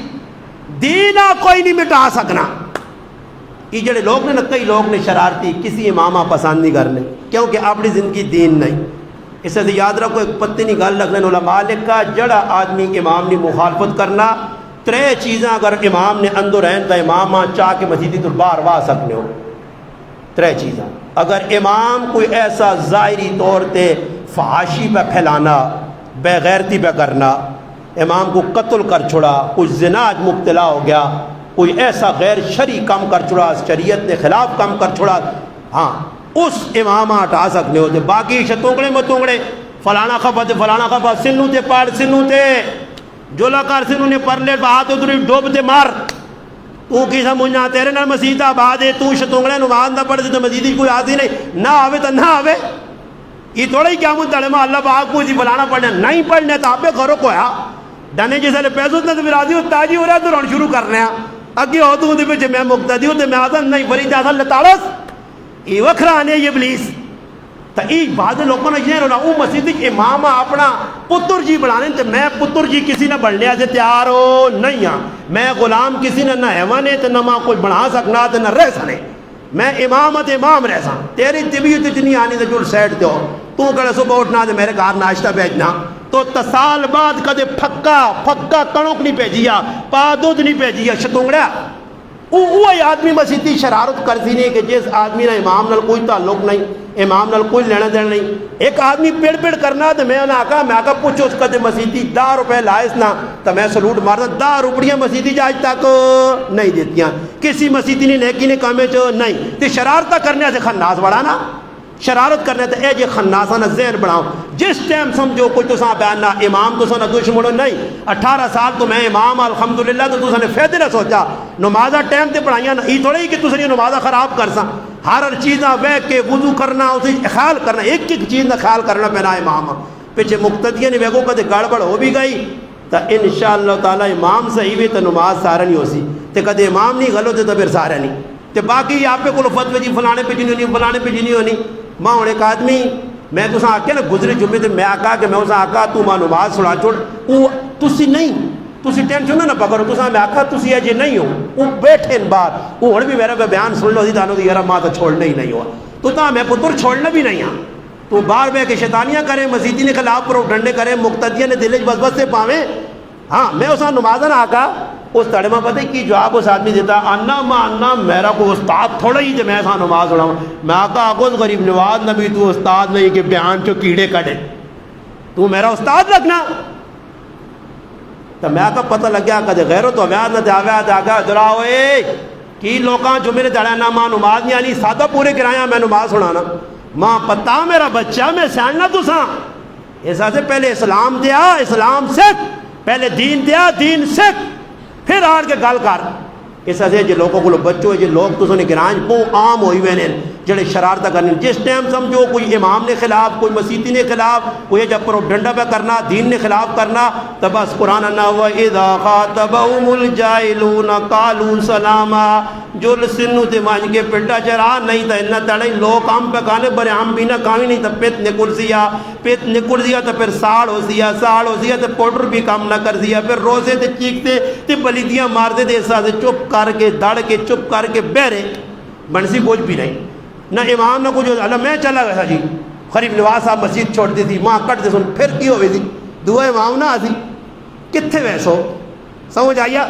دین کوئی نہیں مٹا سکنا یہ جڑے لوگ نے نا کئی لوگ نے شرارتی کسی امامہ پسند نہیں کرنے کیونکہ اپنی زندگی دین نہیں اس سے یاد رکھو ایک پتی نہیں گل رکھنے علماء لکھا جڑا آدمی امام نے مخالفت کرنا ترے چیزاں اگر امام نے اندر رہن تو امام چاہ کے مسیدی تو باہر وا سکنے ہو ترے چیزاں اگر امام کوئی ایسا ظاہری طور تے فحاشی پہ پھیلانا بے غیرتی پہ کرنا امام کو قتل کر چھوڑا کوئی زناج مبتلا ہو گیا کوئی ایسا غیر شرعی کام کر چھوڑا شریعت نے خلاف کام کر چھوڑا ہاں اس امام ہٹا سکنے ہوتے باقی شتونگڑے متونگڑے فلانا خفا تے فلانا خفا سنو تے پاڑ سنو تے جولا کار سنو نے پر لے بہات ادھری ڈوب تے مار تو کی سمجھنا تیرے نال مسجد آباد ہے تو شتونگڑے نماز نہ پڑھ دے تو مسجد کوئی آتی نہیں نہ آوے تو نہ آوے یہ تھوڑا ہی کیا مدعلے میں اللہ پاک کو جی فلانا پڑھنا نہیں پڑھنے تو آپ پہ گھروں کو ہے ڈانے جیسے لے پیسوں نے تو پھر آدھی تاجی ہو رہا ہے تو رون شروع کر رہے ہیں اگے ہو تو پہ میں مقتدی ہوں تو میں آدھا نہیں فرید آدھا لطالس یہ وکھرا آنے یہ ابلیس تو ایک بعض لوگوں نے یہ رونا وہ مسجد امام اپنا پتر جی بڑھانے تو میں پتر جی کسی نہ بڑھنے سے تیار ہو نہیں ہاں میں غلام کسی نہ حیوانے تو نہ ماں کوئی بڑھا سکنا تو نہ رہ سنے میں امامت امام رہ سا تیری طبیعت اتنی آنی تو جڑ سیٹ دو تو کڑے صبح اٹھنا تو میرے گھر ناشتہ بھیجنا تو تسال بعد کدے پھکا کنوک نہیں بھیجیا پا دودھ نہیں بھیجیا شتونگڑا وہی آدمی مسیحی شرارت کرتی نہیں کہ جس آدمی نے امام نال کوئی تعلق نہیں امام نال کوئی لینا دینا نہیں ایک آدمی پیڑ کرنا تو میں آکا پوچھو اس کا مسیحی 10 روپے لائس نہ تو میں سلوٹ مارتا 10 روپیاں مسیحی آج تک نہیں دیتیاں کسی مسیحی نے نیکی نے کامے چو نہیں تو شرارتہ کرنے سے خناس بڑھا نا شرارت کرنے تو اے جی خناسانہ ذہن بڑھاؤ جس ٹائم سمجھو کوئی تو بیان نہ امام تو سا دشمنو نہیں 18 سال تو میں امام الحمدللہ تو نے فیدے نہ سوچا نمازہ ٹائم تے پڑھائیاں نہ یہ تھوڑا ہی کہ تسا نمازہ خراب کر سا ہر چیزاں بے کے وضو کرنا اسے خیال کرنا ایک چیز نہ خیال کرنا پینا امام پیچھے مقتدیہ نے ویگو کدے گڑبڑ ہو بھی گئی تو انشاءاللہ تعالی امام صحیح بھی تو نماز سارا نہیں ہو سی تے کدے امام نہیں غلط تو پھر سارا نہیں تے باقی آپ پہ کلو فتوی جی فلانے پہ جنی ہونی فلانے پہ جنی ہونی ماں ہوں ایک آدمی میں تو آکے نا گزرے جمعے تے میں آکا کہ میں اسے آکا تو ماں نماز سنا چھوڑ وہ تسی نہیں تسی ٹینشن نہ پکڑو تو میں آکا تسی اجے نہیں ہو وہ بیٹھے بار وہ ہوں بھی میرا بیان سن لو تانوں تو یار ماں تو چھوڑنا ہی نہیں ہوا تو تا میں پتر چھوڑنا بھی نہیں ہاں تو باہر بہ کے شیطانیاں کریں مسیحی نے خلاف پر ڈنڈے کریں مقتدیہ نے دل بس بس سے پاویں ہاں میں اسا نماز نہ آکا اس تڑے میں پتہ کی جواب اس آدمی دیتا انا ما انا میرا کو استاد تھوڑا ہی میں ایسا نماز پڑھاؤں میں آقا آگوز غریب نواز نبی تو استاد نہیں کہ بیان چو کیڑے کڑے تو میرا استاد لگنا تو میں آقا پتہ لگ گیا کدے غیرو تو آویاد نہ آویاد آگا دراؤ کی لوکاں جو میرے دڑے نا ماں نماز نہیں آنی سادہ پورے کرایا میں نماز سنانا ماں پتہ میرا بچہ میں سیاننا تو ساں ایسا سے پہلے اسلام دیا اسلام سکھ پہلے دین دیا دین سکھ پھر آڑ کے گل کر اس سے جی لوگوں کو بچوں جی لوگ تو سنے گرانج پوں عام ہوئی ہوئے نے جڑے شرارتہ کرنے جس ٹائم سمجھو کوئی امام نے خلاف کوئی مسیحی نے خلاف کوئی جب پروپیگنڈا پہ کرنا دین نے خلاف کرنا تو بس قرآن نہ ہوا اذا خاطبهم الجاہلون قالوا سلاما جو سنو تے مانج کے پلٹا چرا نہیں تا انہ تڑے لوگ ہم پہ کھانے برے ہم بھی نہ کھاوی نہیں تا پیت نکل دیا تو پھر ساڑ ہو دیا تو پوڈر بھی کام نہ کر دیا پھر روزے تے چیکتے تے بلیدیاں مار دے دے ایسا سے چپ کر کے دڑ کے چپ کر کے بہرے بنسی بوجھ بھی نہیں نہ امام نہ کچھ اللہ میں چلا گیا جی خریف نواز صاحب مسجد چھوڑ دی تھی ماں کٹ دے سن پھر کی ہوئی تھی دعا امام نہ آتی کتھے ویسو سمجھ آئیا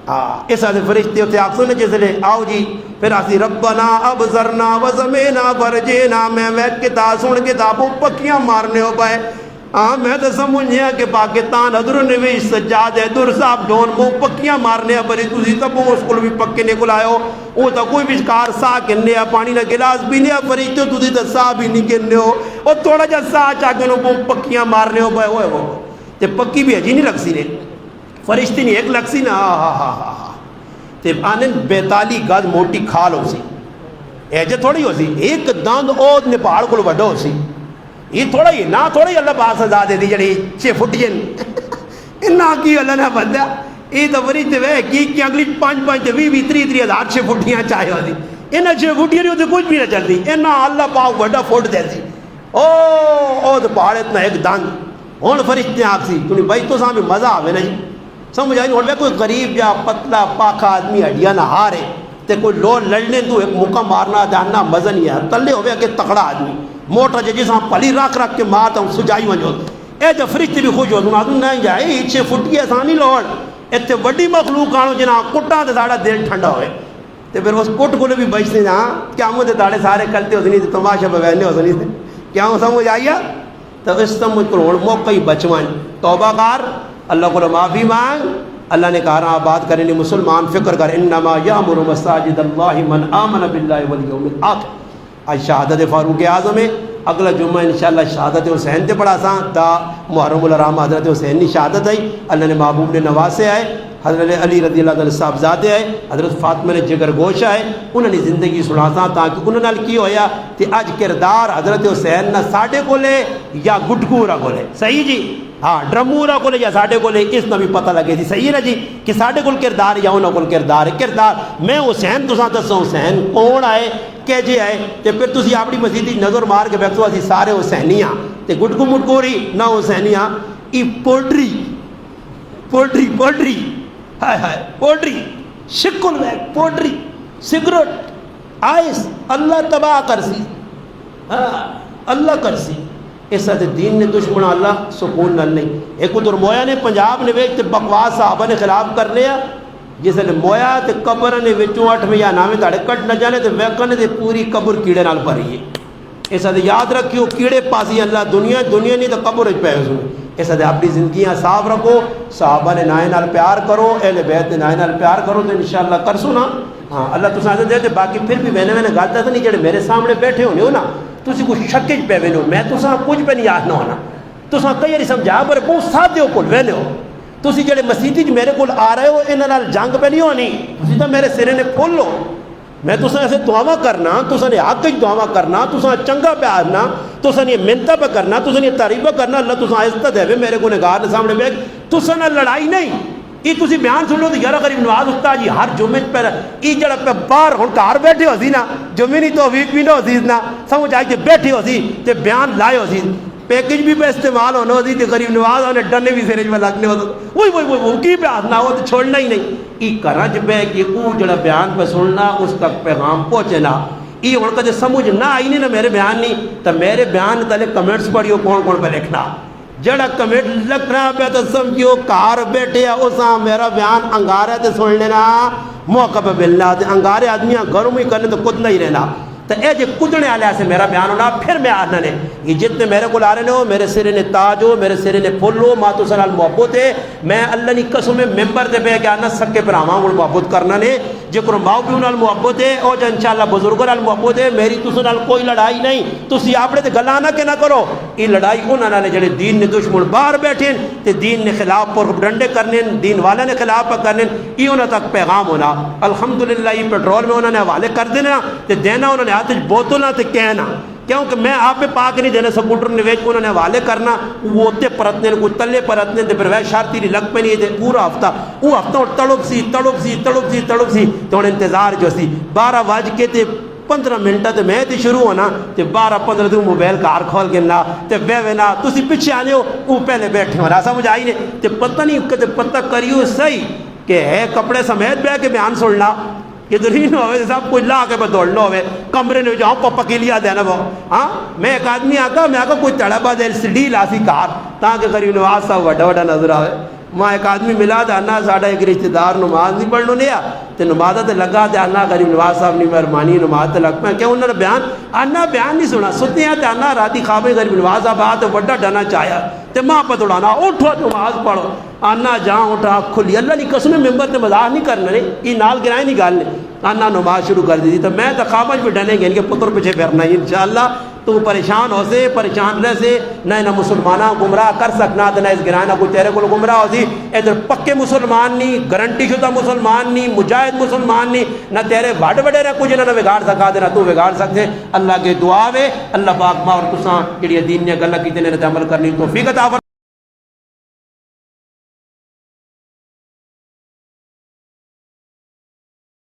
اس آدھے فرشتے ہوتے آپ سنے جس لئے آؤ جی پھر آسی ربنا ابزرنا وزمینا ورجینا میں ویٹ کے تا سن کے تابوں پکیاں مارنے ہو پائے میں تو سمجھیا کہ پاکستان حضر نویش سجاد ہے در صاحب ڈون مو پکیاں مارنے بری تسی تب اس کو بھی پکے نکل آئے ہو وہ تو کوئی بھی کار سا کہنے پانی نہ گلاس بھی نہیں فرشتے تسی تو سا بھی نہیں کہنے ہو اور تھوڑا جا سا چاہ کے انہوں پکیاں مارنے ہو پائے ہوئے وہ تے پکی بھی عجی نہیں لگ سی نے فرشتی نہیں ایک لگ سی نا تے آنن 42 گز موٹی کھال ہو سی ایجے تھوڑی ہو سی ایک داند اوہ نپاڑ کو بڑھا ہو سی یہ تھوڑا ہی نہ تھوڑا ہی اللہ پاس سزا دے دی جڑی 6 فٹ جن انہا کی اللہ نے بندہ یہ تو فرشتے وے کی اگلی 5 تے 20 30 ہزار 6 فٹیاں چاہے ہو دی انہا 6 فٹیاں نہیں ہوتے کچھ بھی نہ چل دی انہا اللہ پاک بڑا فوٹ دے سی او تو پہاڑ اتنا ایک داند ہون فرشتے آپ سی تو نہیں بھائی تو سامنے مزہ آوے نا جی سمجھ آئی ہون میں کوئی غریب یا پتلا پاکھا آدمی ہڈیاں نہ ہارے تے کوئی لو لڑنے تو ایک موقع مارنا جاننا مزہ نہیں ہے تلے ہوئے کہ تکڑا آدمی موٹا جس ہاں پلی رکھ کے مارتا ہوں سجائی ونجو اے جو فرشتے بھی خوش ہو دوں آدھوں نہیں جائے 6 فٹ کی آسانی لوڑ اتنے بڑی مخلوق آنو جنا کٹاں تے ساڑا دل ٹھنڈا ہوئے تے پھر اس کٹ کو بھی بچنے جہاں کیا مجھے داڑے سارے کرتے ہو سنی تے تماشا بہنے ہو سنی تے کیا ہوں سمجھ آئیا تو اس سمجھ کروڑ موقع ہی بچوائیں توبہ کار اللہ کو معافی مانگ اللہ نے کہا رہا بات کریں لی مسلمان فکر کر انما یامر مساجد اللہ من آمن باللہ والیوم الآخر آج شہادت فاروق اعظم ہے اگلا جمعہ انشاءاللہ شہادت حسین تے پڑھا ساں تا محرم الحرام حضرت حسین نے شہادت آئی اللہ نے محبوب نے نواسے آئے حضرت علی رضی اللہ عنہ صاحب زادے آئے حضرت فاطمہ نے جگر گوش آئے انہوں نے زندگی سنا ساں تاکہ انہوں نے کی ہویا کہ آج کردار حضرت حسین نہ ساڑھے کو لے یا گٹگورا کو لے صحیح جی ہاں ڈرمورا کو لے یا ساڑھے کو لے اس میں بھی پتہ لگے تھی صحیح ہے نا جی کہ ساڑھے کو کردار یا انہوں کو کردار ہے کردار میں حسین تو ساتھ دسوں حسین کون آئے کہجے آئے تے پھر تسی اپنی مسجدی نظر مار کے بیٹھو اسی سارے حسینیاں تے گٹکو مٹکوری نہ حسینیاں ای پوٹری پوٹری پوٹری ہائے ہائے پوٹری شکل بیگ پوٹری سگریٹ آئس اللہ تباہ کرسی اللہ کرسی اس طرح دین نے دشمن اللہ سکون نہ نہیں ایک ادھر مویا نے پنجاب نے ویچ تے بکواس صحابہ نے خلاف کر لیا جس نے مویا تے قبر نے وچوں 8 یا 9 تاڑے کٹ نہ جانے تے ویکن تے پوری قبر کیڑے نال بھری ہے اس طرح یاد رکھیو کیڑے پاسی اللہ دنیا نہیں تو قبر وچ پے ہو اس طرح اپنی زندگیاں صاف رکھو صحابہ نے نائے نال پیار کرو اہل بیت نے نائے نال پیار کرو تو انشاءاللہ کرسو نا ہاں اللہ تساں دے تے باقی پھر بھی میں نے گل دس نہیں جڑے میرے سامنے بیٹھے ہونے ہو نا تسی کوئی شک پہ ویلو میں تساں کچھ پہ نہیں آخنا ہونا تساں کئی بار سمجھا پر بہت سادے ہو کول ویلے ہو تسی جڑے مسیتی میرے کول آ رہے ہو انہاں نال جنگ پہ نہیں ہونی تسی تو میرے سرے نے کھول لو میں تساں ایسے دعاواں کرنا تساں نے حق وچ دعاواں کرنا تساں چنگا پہ آنا تساں نے منتاں پہ کرنا تساں نے تعریفاں کرنا اللہ تساں عزت دے میرے گنہگار دے سامنے بیٹھ تساں نال لڑائی نہیں یہ تسی بیان سن لو تو یار غریب نواز استاد جی ہر جمعے پہ یہ جڑا پہ باہر ہن گھر بیٹھے ہو سی نا جمعے نہیں توفیق بھی نہ ہو سی نا سمجھ آئی کہ بیٹھے ہو سی تے بیان لائے ہو سی پیکج بھی پہ استعمال ہونا ہو سی تے غریب نواز ہونے ڈنے بھی سرے میں لگنے ہو وہی وہی وہی کی پہ آسنا ہو تو چھوڑنا ہی نہیں یہ کرج پہ کہ وہ جڑا بیان پہ سننا اس تک پیغام پہنچے نا یہ ہن کدے سمجھ نہ آئی نہیں نا میرے بیان نہیں تو میرے بیان تلے کمنٹس پڑھیو کون کون پہ لکھنا جڑا کمنٹ لکھنا پہ تو سمجھو کار بیٹھے اساں میرا بیان انگارے تے سن لینا موقع پہ ملنا تے انگارے آدمیاں گھروں میں کرنے تو کدنا ہی رہنا تو اے جے کدنے والے سے میرا بیان ہونا پھر میں آنا نے یہ جتنے میرے کو آ رہے ہو میرے سرے نے تاج ہو میرے سرے نے پھول ہو ماتو سلال محبت ہے میں اللہ نے قسم میں ممبر دے پہ کہ آنا سکے پر آواں گل محبت کرنا نے جو کرو ماؤ پیو نال محبت ہے اور جو انشاءاللہ بزرگوں نال محبت ہے میری تساں نال کوئی لڑائی نہیں تسی اپنے تے گلاں نہ کہ نہ کرو یہ لڑائی انہاں نال جڑے دین نے دشمن باہر بیٹھے تے دین نے خلاف پر ڈنڈے کرنے دین والے نے خلاف کرنے یہ انہاں تک پیغام ہونا الحمدللہ یہ پیٹرول میں انہوں نے حوالے کر دینا تے دینا انہوں نے ہاتھ بوتل نہ تے کہنا کیونکہ میں آپ پہ پاک نہیں دینا سپورٹر نے ویچ انہوں نے حوالے کرنا وہ ہوتے پرتنے کوئی تلے پرتنے تے پھر وہ شارتی نہیں لگ پہ نہیں تھے پورا ہفتہ وہ ہفتہ تڑپ سی تو انہیں انتظار جو سی 12 بج کے تے 15 منٹ تے میں تے شروع ہونا تے 12-15 دن موبائل کار کھول کے نا تے بے نا تسی پیچھے آنے ہو وہ پہلے بیٹھے ہو رہا سمجھ آئی نہیں تے پتہ نہیں کہ پتہ کریو صحیح کہ ہے کپڑے سمیت بے کے بیان سننا یہ دلین ہوئے صاحب کوئی لا کے بدولنا ہوئے کمرے نے جاؤں پپا کے لیا دینا وہ ہاں میں ایک آدمی آکا میں آکا کوئی تڑبا دے سی ڈی لاسی کار تاکہ غریب نواز صاحب وڈا وڈا نظر آئے میں ایک آدمی ملا تو آنا ساڈا ایک رشتہ دار نماز نہیں پڑھنے لیا تو نماز تے لگا تے آنا غریب نواز صاحب نے مہربانی نماز تے لگ پیا کیوں انہوں نے بیان نہیں سنا ستیاں تے آنا راتی خواب غریب نواز صاحب آ تو وڈا ڈنا چاہیا تے ماں پہ دوڑانا اٹھو نماز پڑھو آنا جاؤ اٹھا کھلی اللہ کی قسم ممبر تے مزاح نہیں کرنا نہیں یہ نال گرائے نہیں گل آنا نماز شروع کر دی تو میں تو خواب بھی ڈنے گے کہ پتر پیچھے پھرنا ہی انشاءاللہ تو پریشان ہو سے پریشان رہ سے نہ مسلمانہ گمراہ کر سکنا تو نہ اس گرائے نہ کوئی تیرے کو گمراہ ہو سی ادھر پکے مسلمان نہیں گارنٹی شدہ مسلمان نہیں مجاہد مسلمان نہیں نہ تیرے بڑ وڈے رہ کچھ نہ بگاڑ سکا دے نہ تو بگاڑ سکتے اللہ کے دعا وے اللہ پاک ماں اور تساں جڑی دین نے گلاں کیتے نے عمل کرنی توفیق عطا فرمائے